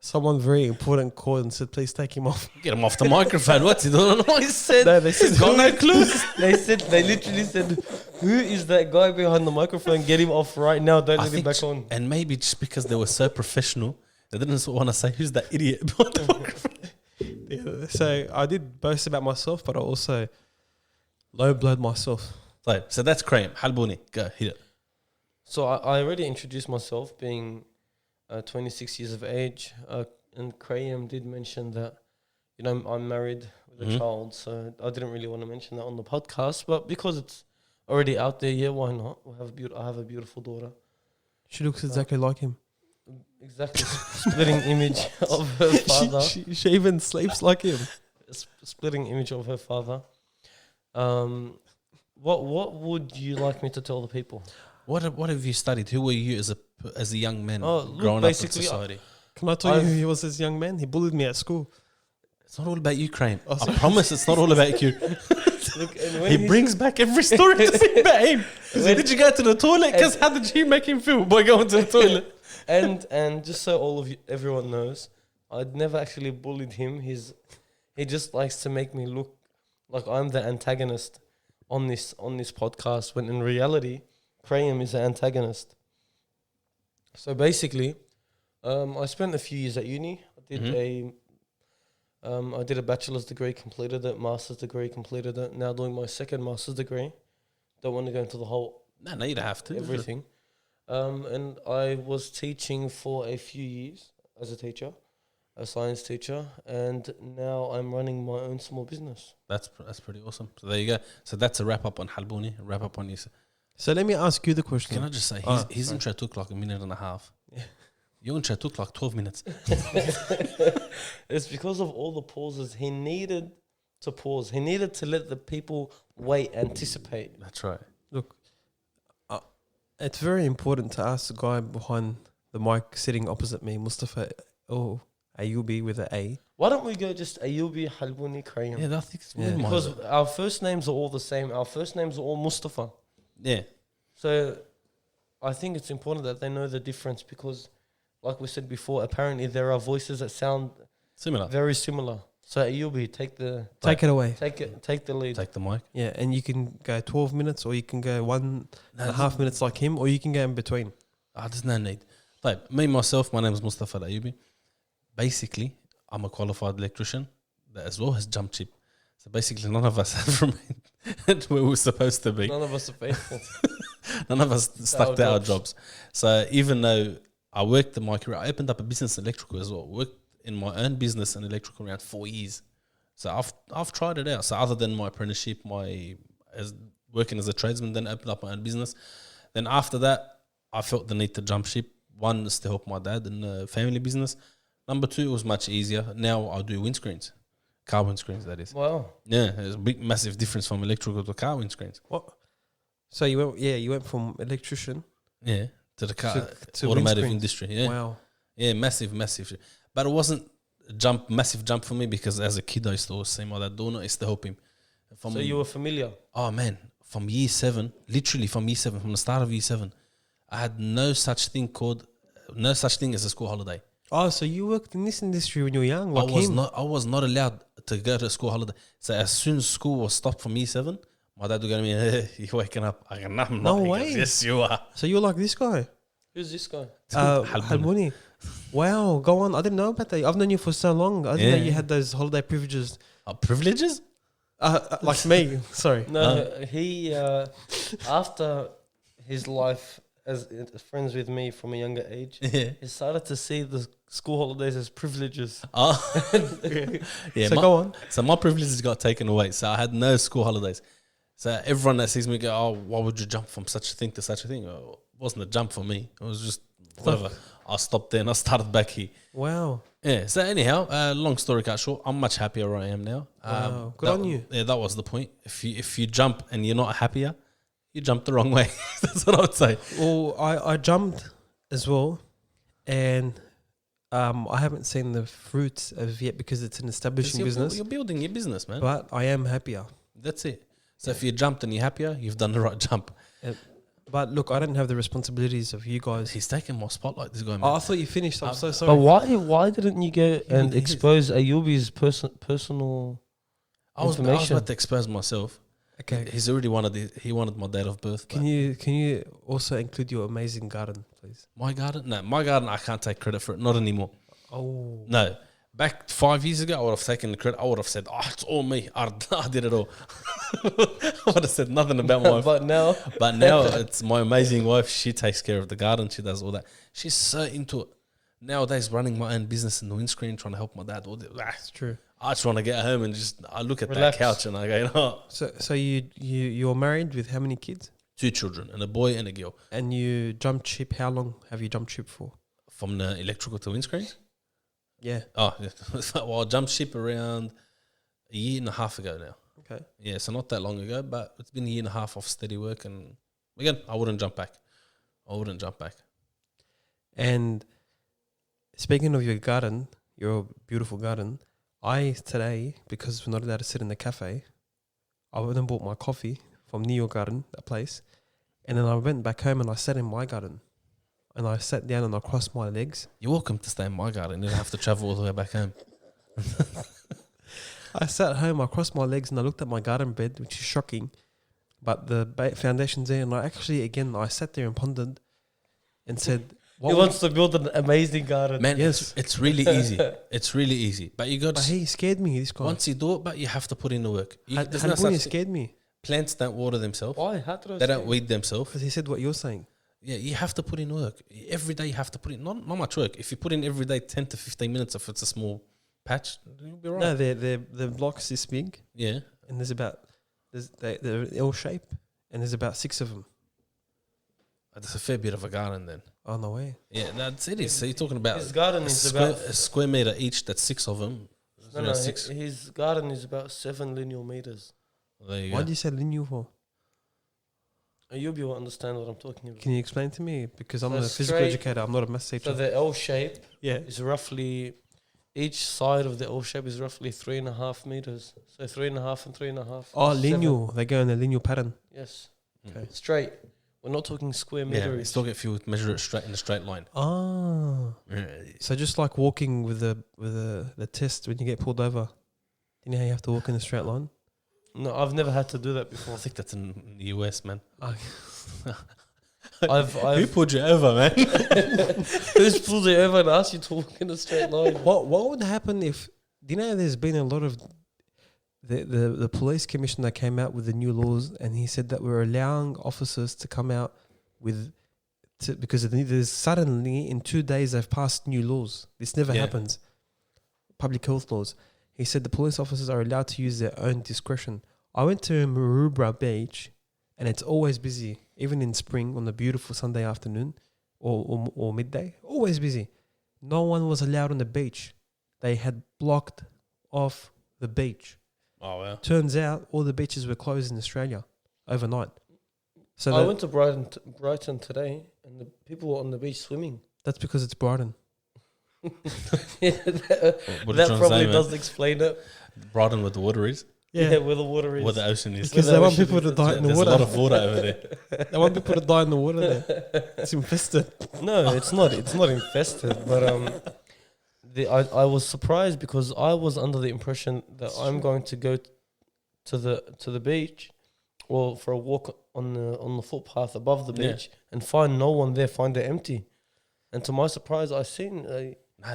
Someone very important called and said, please take him off. Get him off the microphone. What's he doing? He said, No, they said, He's got no clues. they literally said, who is that guy behind the microphone? Get him off right now. Don't I let him think back on. And maybe just because they were so professional, they didn't want to say, who's that idiot behind the microphone? Yeah, so I did boast about myself, but I also low-blowed myself. So that's Cream. Halbuni. Go, hit it. So I already introduced myself, being 26 years of age, and Graham did mention that, you know, I'm married with a child, so I didn't really want to mention that on the podcast, but because it's already out there, yeah, why not? I have a beautiful daughter. She looks exactly like him. exactly splitting image of her father. She even sleeps like him. Splitting image of her father. What would you like me to tell the people? What have you studied? Who were you as a young man Look, growing up in basically, society? Can I tell you who he was as a young man? He bullied me at school. It's not all about you, Crane. Oh, I promise it's not all about you. Look, and when He he's- brings back every story to think about him. Did you go to the toilet? Because how did you make him feel by going to the toilet? and just so everyone knows, I'd never actually bullied him. He just likes to make me look like I'm the antagonist on this podcast, when in reality, Graham is the antagonist. So basically, I spent a few years at uni. I did a bachelor's degree, completed it, master's degree, completed it. Now doing my second master's degree. Don't want to go into the whole No, you don't have to. everything. And I was teaching for a few years as a teacher, a science teacher, and now I'm running my own small business. That's pretty awesome. So there you go. So that's a wrap up on Halbouni, a wrap up on his. So let me ask you the question. Can I just say, his intro took like a minute and a half. Yeah. Your intro took like 12 minutes. It's because of all the pauses. He needed to pause. He needed to let the people wait, anticipate. That's right. Look, it's very important to ask the guy behind the mic sitting opposite me, Mustafa Ayubi with an A. Why don't we go just Ayubi, Halbouni, Krayam? Yeah, I think it's Yeah. Because our first names are all the same. Our first names are all Mustafa. yeah. So I think it's important that they know the difference because, like we said before, apparently there are voices that sound Similar. very similar. So Ayubi, take Take it away. take the lead. Take the mic. Yeah, and you can go 12 minutes or you can go 1.5 minutes like him or you can go in between. There's no need. Like me, myself, my name is Mustafa Ayubi. Basically, I'm a qualified electrician that as well has jump chip. So basically, none of us have remained where we're supposed to be. None of us are faithful. None of us stuck to our jobs. So even though I worked in my career, I opened up a business in electrical as well. Worked in my own business in electrical around 4 years. So I've tried it out. So other than my apprenticeship, working as a tradesman, then opened up my own business. Then after that, I felt the need to jump ship. One is to help my dad in the family business. Number two, it was much easier. Now I do windscreens, car windscreens. That is. Wow. Yeah, there's a big, massive difference from electrical to car windscreens. What? So you went from electrician Yeah, to the car to automotive windscreens. industry. Yeah, Wow. yeah, massive. But it wasn't a massive jump for me because as a kid I used to always see my dad doing it. I used to help him. So you were familiar. Oh man, from year 7, literally from year 7, from the start of year 7, I had no such thing as a school holiday. Oh, so you worked in this industry when you were young, like him? I was not allowed to go to a school holiday. So as soon as school was stopped from year 7, my dad would go to me, hey, you're waking up. I go, no, I'm No not. He way. goes, yes, you are. So you're like this guy, Who's this guy? Halbouni. Wow, go on. I didn't know about that. I've known you for so long. I didn't know Yeah. you had those holiday privileges. Privileges? Like me. Sorry. No, he after his life as friends with me from a younger age, Yeah. he started to see the school holidays as privileges. Oh. Yeah, So go on. So my privileges got taken away. So I had no school holidays. So everyone that sees me go, oh, why would you jump from such a thing to such a thing? It wasn't a jump for me. It was just whatever. I stopped there and I started back here. Wow. Yeah. So anyhow, long story cut short, I'm much happier where I am now. Wow. Good that- on you. Yeah, that was the point. If you jump and you're not happier, you jumped the wrong way. That's what I would say. Well, I jumped as well, and I haven't seen the fruits of yet because it's an establishing business. You're building your business, man. But I am happier. That's it. So if you jumped and you're happier, you've done the right jump. But look, I don't have the responsibilities of you guys. He's taking my spotlight, this guy, man. Oh, I thought you finished. I'm so But sorry. why didn't you go and expose Ayubi's personal I was information? about to expose myself. Okay. He's already wanted my date of birth. Can you also include your amazing garden, please? My garden? No, my garden, I can't take credit for it. Not anymore. Oh. No. Back 5 years ago, I would have taken the credit. I would have said, oh, it's all me. I did it all. I would have said nothing about my wife. But now, But now it's my amazing wife. She takes care of the garden. She does all that. She's so into it. Nowadays, running my own business in the windscreen, trying to help my dad. It's true. I just want to get home and I look at Relax. that couch and I go, you know, So you're married with how many kids? 2 children and a boy and a girl. And you jumped ship. How long have you jumped ship for? from the electrical to windscreens. Yeah. Oh, yeah. Well, I jumped ship around a year and a half ago now. Okay. Yeah, so not that long ago, but it's been a year and a half of steady work. And again, I wouldn't jump back. And speaking of your garden, your beautiful garden, today, because we're not allowed to sit in the cafe, I went and bought my coffee from near your garden, that place. And then I went back home and I sat in my garden. And I sat down and I crossed my legs. You're welcome to stay in my garden. You don't have to travel all the way back home. I sat home, I crossed my legs and I looked at my garden bed, which is shocking. But the foundation's there. And I sat there and pondered and said, He wants to build an amazing garden. Man, Yes. it's really easy. It's really easy. But you got But he scared me, this guy. once you do it, but you have to put in the work. There's no He such thing. scared me. Plants don't water themselves. Why? How did I They say don't weed themselves. Because he said what you're saying. Yeah, you have to put in work. Every day you have to put in, not much work. If you put in every day 10 to 15 minutes, if it's a small patch, you'll be right. No, the block's this big. Yeah. And they're L shape, and there's about 6 of them. That's a fair bit of a garden then. On the way. Yeah, it is. So you're talking about His garden is about a square meter each. That's 6 of them. no. His garden is about 7 linear meters. There you Why go. do you say linear for? You'll be able to understand what I'm talking about. Can you explain to me? Because I'm So a physical straight- educator. I'm not a math teacher. So the L shape Yeah. is roughly, each side of the L shape is roughly 3.5 meters. So 3.5 and 3.5. Oh, 7. linear. They go in a linear pattern. Yes. Okay. Straight. We're not talking square Yeah, meter. it's still if you measure it straight in a straight line. Ah. So just like walking with the test when you get pulled over. You know how you have to walk in a straight line? No, I've never had to do that before. I think that's in the US, man. I've pulled you over, man? who's pulled it over and asked you to walk in a straight line? What would happen if, do you know there's been a lot of the police commissioner came out with the new laws, and he said that we're allowing officers to come out because there's suddenly in 2 days they've passed new laws. This never happens. Public health laws. He said the police officers are allowed to use their own discretion. I went to Maroubra Beach, and it's always busy, even in spring on a beautiful Sunday afternoon or midday. Always busy. No one was allowed on the beach. They had blocked off the beach. Oh, wow. Turns out all the beaches were closed in Australia overnight. So I went to Brighton today, and the people were on the beach swimming. that's because it's Brighton. Yeah, that probably does explain it. Brighton where the water is, Yeah, where the water is. where the ocean is. Because the they want ocean people is, to die in the There's water. a lot of water over there. They want people to die in the water there. It's infested. No, it's not. It's not infested. But I was surprised because I was under the impression that I'm going to go to the beach, or for a walk on the footpath above the beach, and find no one there, find it empty. And to my surprise, I seen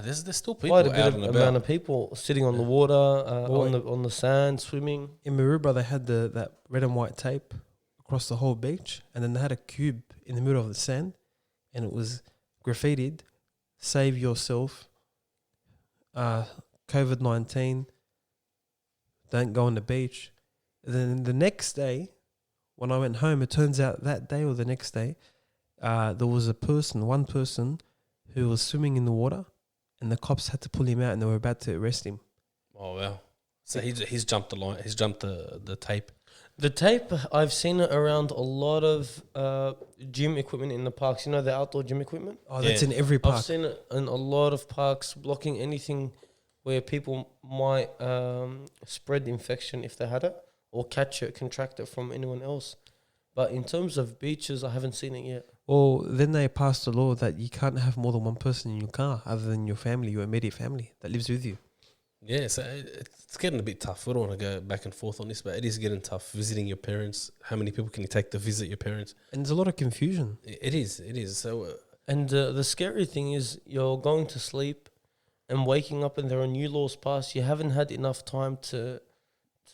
There's still people quite a bit out of and amount about. of people sitting on the water, on the sand, swimming. In Maroubra, they had that red and white tape across the whole beach, and then they had a cube in the middle of the sand, and it was graffitied, "Save yourself, COVID-19, don't go on the beach." And then the next day, when I went home, it turns out that day or the next day, there was one person who was swimming in the water, and the cops had to pull him out, and they were about to arrest him. Oh, wow. So he's jumped the line. He's jumped the tape. The tape, I've seen it around a lot of gym equipment in the parks. You know, the outdoor gym equipment? Oh, that's Yeah. in every park. I've seen it in a lot of parks, blocking anything where people might spread infection if they had it, or catch it, contract it from anyone else. But in terms of beaches, I haven't seen it yet. Well, then they passed a law that you can't have more than one person in your car other than your family, your immediate family that lives with you. Yeah, so it's getting a bit tough. We don't want to go back and forth on this, but it is getting tough. Visiting your parents, how many people can you take to visit your parents? And there's a lot of confusion. It is. So And the scary thing is you're going to sleep and waking up and there are new laws passed. You haven't had enough time to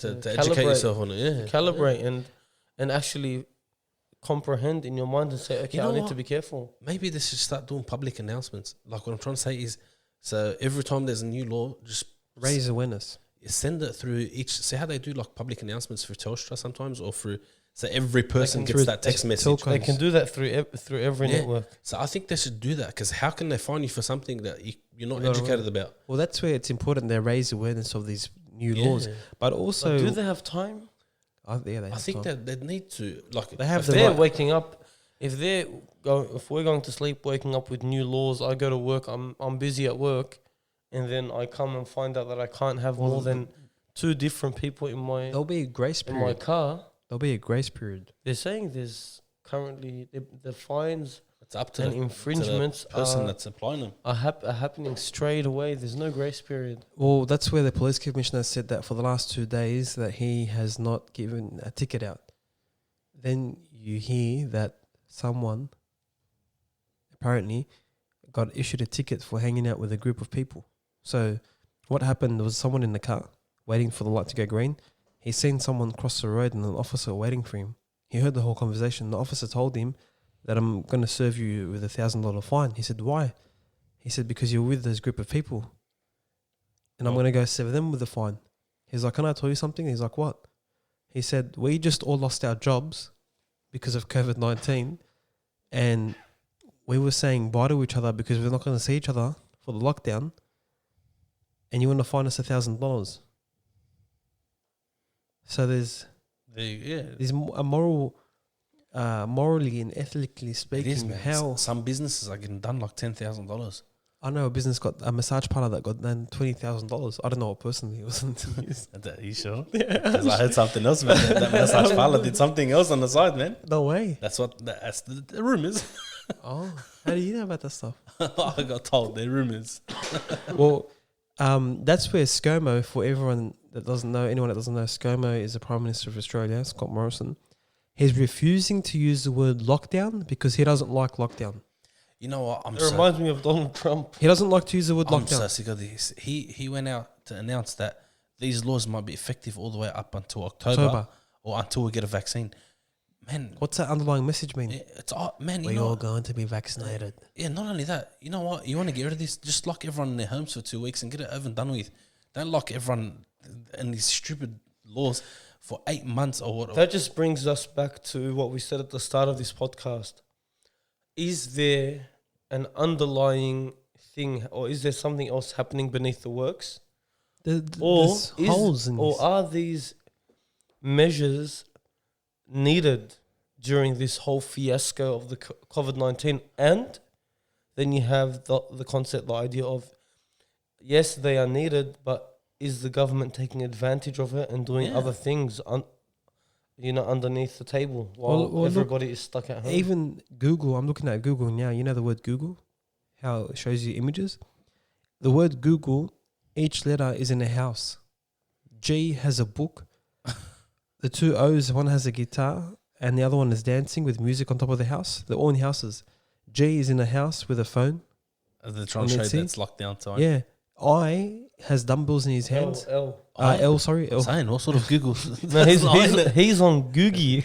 educate yourself on it. Yeah, calibrate and actually comprehend in your mind and say, okay, You know I need what? to be careful. Maybe they should start doing public announcements. Like what I'm trying to say is, so every time there's a new law, just Raise awareness. send it through each. See how they do like public announcements for Telstra sometimes, or through so every person can gets through that text message. telcos. They can do that through every Yeah. network. So I think they should do that, because how can they fine you for something that you're not You're not educated about? Well, that's where it's important they raise awareness of these new laws. Yeah. But But also, do they have time? yeah, they I have think time. that they need to like. They have if the They're right- waking up. If we're going to sleep, waking up with new laws, I go to work. I'm busy at work, and then I come and find out that I can't have Well, more than 2 different people in my There'll be a grace in my period. car. There'll be a grace period. They're saying there's currently the fines It's up to and the infringements person that's applying them. are happening straight away. There's no grace period. Well, that's where the police commissioner said that for the last 2 days that he has not given a ticket out. Then you hear that someone apparently got issued a ticket for hanging out with a group of people. So what happened was someone in the car waiting for the light to go green. He seen someone cross the road and an officer waiting for him. He heard the whole conversation. The officer told him that I'm going to serve you with $1,000 fine. He said, why? He said, because you're with this group of people. And I'm Oh. going to go serve them with the fine. He's like, can I tell you something? He's like, what? He said, we just all lost our jobs because of COVID-19. And we were saying bye to each other because we're not going to see each other for the lockdown. And you want to fine us $1,000. So there's a moral, morally and ethically It speaking, is, man. how Some businesses are getting done like $10,000. I know a business got a massage parlor that got done $20,000. I don't know what personally it wasn't. Are you sure? Because I heard something else, man. That massage parlor did something else on the side, man. No way. That's what that's the rumors. Oh, how do you know about that stuff? I got told they're rumors. Well, that's where ScoMo, for everyone that doesn't know, anyone that doesn't know, ScoMo is the Prime Minister of Australia, Scott Morrison. He's refusing to use the word lockdown because he doesn't like lockdown. You know what? It reminds me of Donald Trump. He doesn't like to use the word I'm lockdown. so sick of this. He went out to announce that these laws might be effective all the way up until October. Or until we get a vaccine. Man, What's that underlying message mean? it's man. We're all going to be vaccinated. Yeah, not only that. You know what? You want to get rid of this? Just lock everyone in their homes for 2 weeks and get it over and done with. Don't lock everyone in these stupid laws for 8 months or what. That just brings us back to what we said at the start of this podcast. Is there an underlying thing, or is there something else happening beneath the works? Or are these measures needed during this whole fiasco of the COVID-19? And then you have the concept, the idea of, yes, they are needed, but is the government taking advantage of it and doing other things underneath the table while everybody is stuck at home? Even Google, I'm looking at Google now. You know the word Google? How it shows you images? The word Google, each letter is in a house. G has a book. The 2 O's, one has a guitar and the other one is dancing with music on top of the house. They're all in houses. G is in a house with a phone. They're trying to show you that's lockdown time. Yeah. I has dumbbells in his hands. L. L, sorry. L. Saying what sort of Google? No, he's on Googie.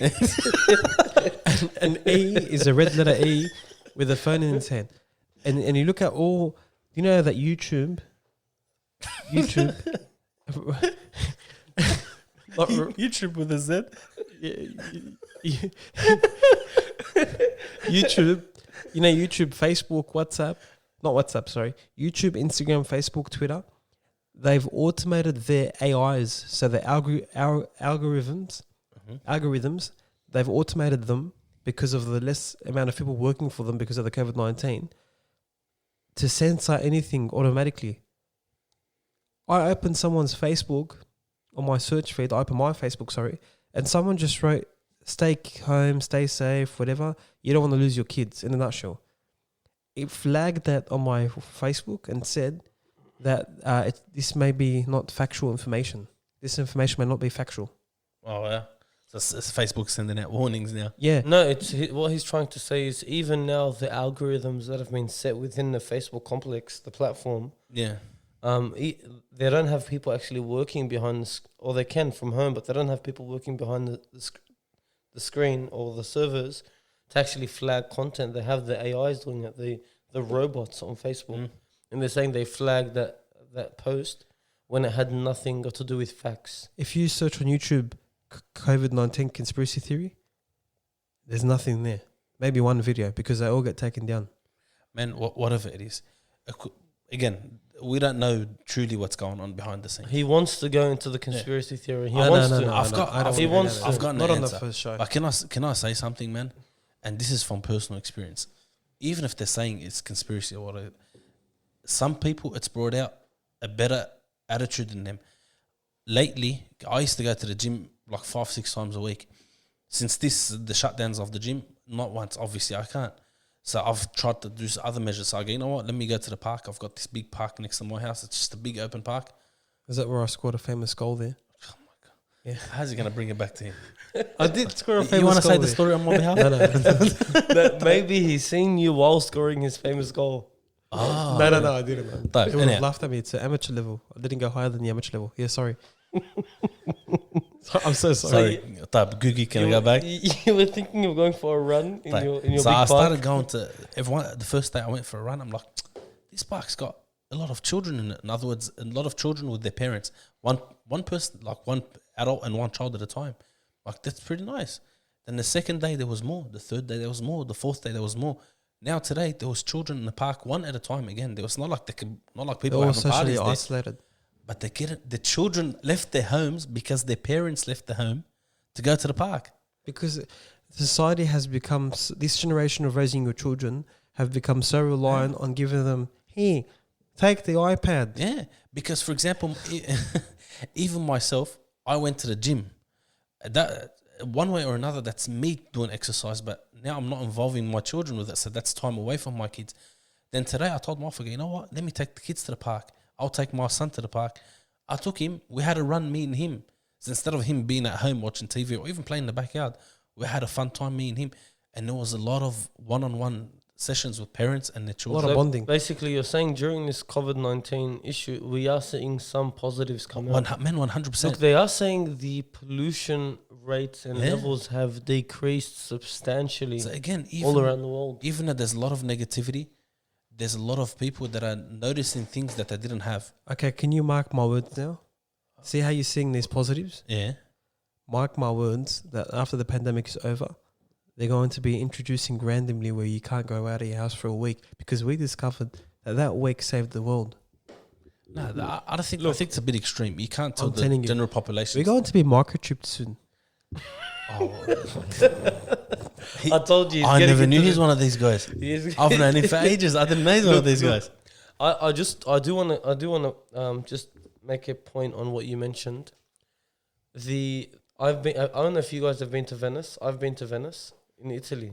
And E is a red letter E with a phone in his hand. And you look at all, you know that YouTube. YouTube with a Z. YouTube, you know, YouTube, Facebook, YouTube, Instagram, Facebook, Twitter. They've automated their AIs, so the algorithms, they've automated them because of the less amount of people working for them because of the COVID-19 to censor anything automatically. I open someone's Facebook on my search feed, and someone just wrote, stay home, stay safe, whatever. You don't want to lose your kids, in a nutshell. It flagged that on my Facebook and said that this may be not factual information. This information may not be factual. Oh, yeah. So it's Facebook sending out warnings now. Yeah. No, what he's trying to say is even now the algorithms that have been set within the Facebook complex, the platform, Yeah. they don't have people actually working behind, or they can from home, but they don't have people working behind the screen or the servers to actually flag content. They have the AIs doing it, the robots on Facebook, and they're saying they flagged that post when it had nothing got to do with facts. If you search on YouTube COVID-19 conspiracy theory, there's nothing there. Maybe one video because they all get taken down. Man, whatever it is. Again, we don't know truly what's going on behind the scenes. He wants to go into the conspiracy theory. He No, wants no, to. no, I've got- I don't he wanna wants do to. that. I've got no Not on the answer. first show. But can I say something, man? And this is from personal experience. Even if they're saying it's conspiracy or whatever, some people it's brought out a better attitude in them. Lately, I used to go to the gym like 5-6 times a week. Since the shutdowns of the gym, not once, obviously I can't. So I've tried to do other measures. So I go, you know what? Let me go to the park. I've got this big park next to my house. It's just a big open park. Is that where I scored a famous goal there? Oh my god! Yeah, how's he gonna bring it back to him? I did score a famous You want to goal say the there. story on my behalf? No, no. That maybe he's seen you while scoring his famous goal. Oh, No, I didn't, man. But It would have anyhow. laughed at me. It's an amateur level. I didn't go higher than the amateur level. Yeah, sorry. I'm so sorry. Sorry, type Googie, can I go back? You were thinking of going for a run in Like, your big so I park. started going to everyone. The first day I went for a run, I'm like, this park's got a lot of children in it. In other words, a lot of children with their parents. One person, like one adult and one child at a time. Like that's pretty nice. Then the second day there was more. The third day there was more. The fourth day there was more. Now today there was children in the park one at a time. Again, there was not like They're people all having socially parties there. isolated. But the children left their homes because their parents left the home to go to the park. Because society has become, this generation of raising your children have become so reliant on giving them, here, take the iPad. Yeah, because for example, even myself, I went to the gym. That one way or another, that's me doing exercise. But now I'm not involving my children with it, so that's time away from my kids. Then today, I told my wife, you know what? Let me take the kids to the park. I'll take my son to the park. I took him. We had a run, me and him. So instead of him being at home watching TV or even playing in the backyard, we had a fun time, me and him. And there was a lot of one-on-one sessions with parents and their A lot children. of bonding. Basically, you're saying during this COVID-19 issue, we are seeing some positives come out. Man, 100%. Look, they are saying the pollution rates and Yeah. levels have decreased substantially So again, all around the world. even though there's a lot of negativity, there's a lot of people that are noticing things that they didn't have. Okay, can you mark my words now? See how you're seeing these positives? Yeah. Mark my words that after the pandemic is over, they're going to be introducing randomly where you can't go out of your house for a week because we discovered that week saved the world. No, I don't think. I think it's a bit extreme. You can't tell I'm the telling you. general population. We're going to be microchipped soon. I told you. I never knew he's one of these guys. He's I've known him for ages. I didn't know he's one of these guys. I do want to just make a point on what you mentioned. I don't know if you guys have been to Venice. I've been to Venice in Italy.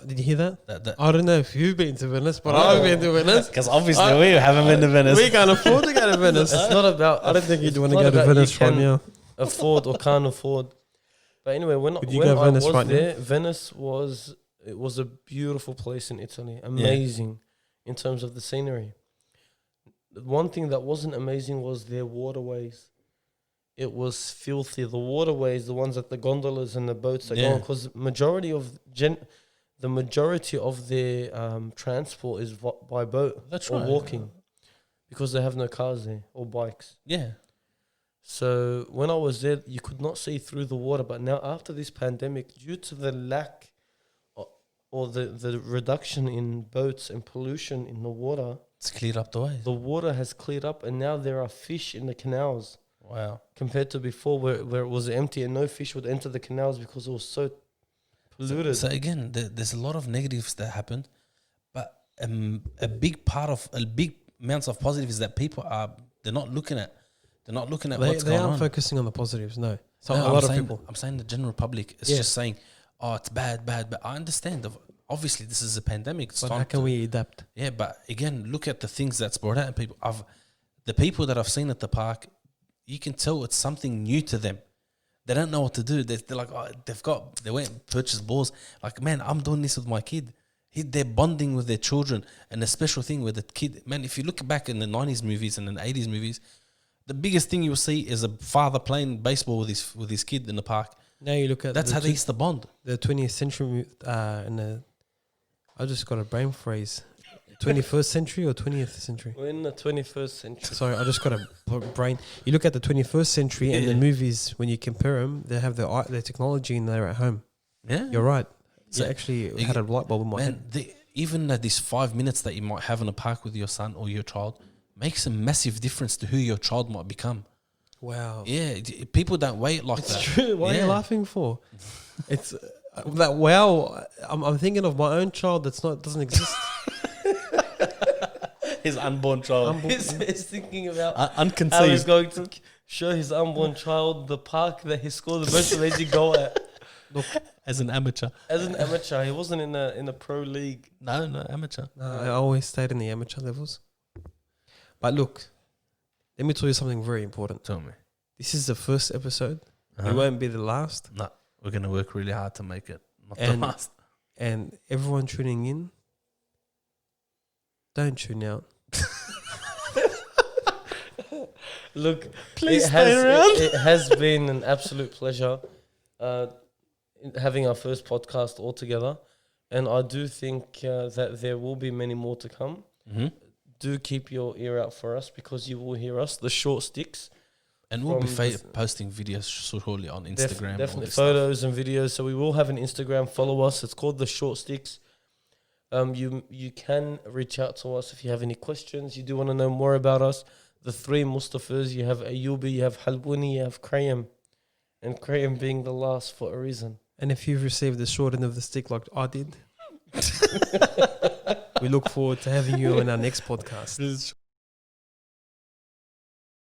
Did you hear that? That I don't know if you've been to Venice, but I've been to Venice. because obviously we haven't been to Venice. We can't afford to go to Venice. It's not about. I don't think you'd it's want to not go to about you Venice right can now. afford or can't afford. But anyway, when Would you when go I Venice was right now? there, Venice was a beautiful place in Italy. Amazing in terms of the scenery. The one thing that wasn't amazing was their waterways. It was filthy. The waterways, the ones that the gondolas and the boats are going, because the majority of their transport is by boat That's or right. walking, because they have no cars there or bikes. Yeah. So when I was there, you could not see through the water. But now after this pandemic, due to the lack or the reduction in boats and pollution in the water, It's cleared up the way. the water has cleared up and now there are fish in the canals Wow. compared to before where it was empty and no fish would enter the canals because it was so polluted. So again, there's a lot of negatives that happened, but a big amounts of positives that people they're not looking at. They're not looking at what's They going aren't on. focusing on the positives, no. So No, a lot I'm of saying, people. I'm saying the general public is Yeah. just saying, "Oh, it's bad." But I understand. Obviously, this is a pandemic. It's But time how can we adapt? Yeah, but again, look at the things that's brought out in people. The people that I've seen at the park, you can tell it's something new to them. They don't know what to do. They're like, they went and purchased balls. Like, man, I'm doing this with my kid. They're bonding with their children, and the special thing with the kid, man. If you look back in the 90s movies and the 80s movies, the biggest thing you'll see is a father playing baseball with his kid in the park. Now you look at That's how they used to bond. the 20th century I just got a brain freeze. 21st century or 20th century? We're in the 21st century. Sorry, I just got a brain. You look at the 21st century and the movies, when you compare them, they have their technology in there at home. Yeah, You're right. So Yeah. actually, it had a light bulb in my head. man. Even these 5 minutes that you might have in a park with your son or your child makes a massive difference to who your child might become. Wow. Yeah, people don't wait like It's that. true. What are Yeah. you laughing for? It's that wow. I'm thinking of my own child that's not doesn't exist. His unborn child, He's thinking about how he's unconceived. going to show his unborn child the park that he scored the most amazing goal at. As an amateur. As an amateur, he wasn't in a pro league. No, amateur. No, I always stayed in the amateur levels. But look, let me tell you something very important. Tell me. This is the first episode. Uh-huh. It won't be the last. No, we're gonna work really hard to make it not And- the last. And everyone tuning in, don't tune out. Look, Please it stay has, around. It has been an absolute pleasure having our first podcast all together. And I do think that there will be many more to come. Mm-hmm. Do keep your ear out for us because you will hear us, the short sticks. And we'll be From posting videos shortly on Instagram. all Definitely this stuff. photos and videos. So we will have an Instagram. Follow us. It's called the Short Sticks. You can reach out to us if you have any questions. You do want to know more about us. The three Mustafas. You have Ayubi, you have Halbuni, you have Krayam. And Krayam being the last for a reason. And if you've received the short end of the stick like I did, we look forward to having you on our next podcast.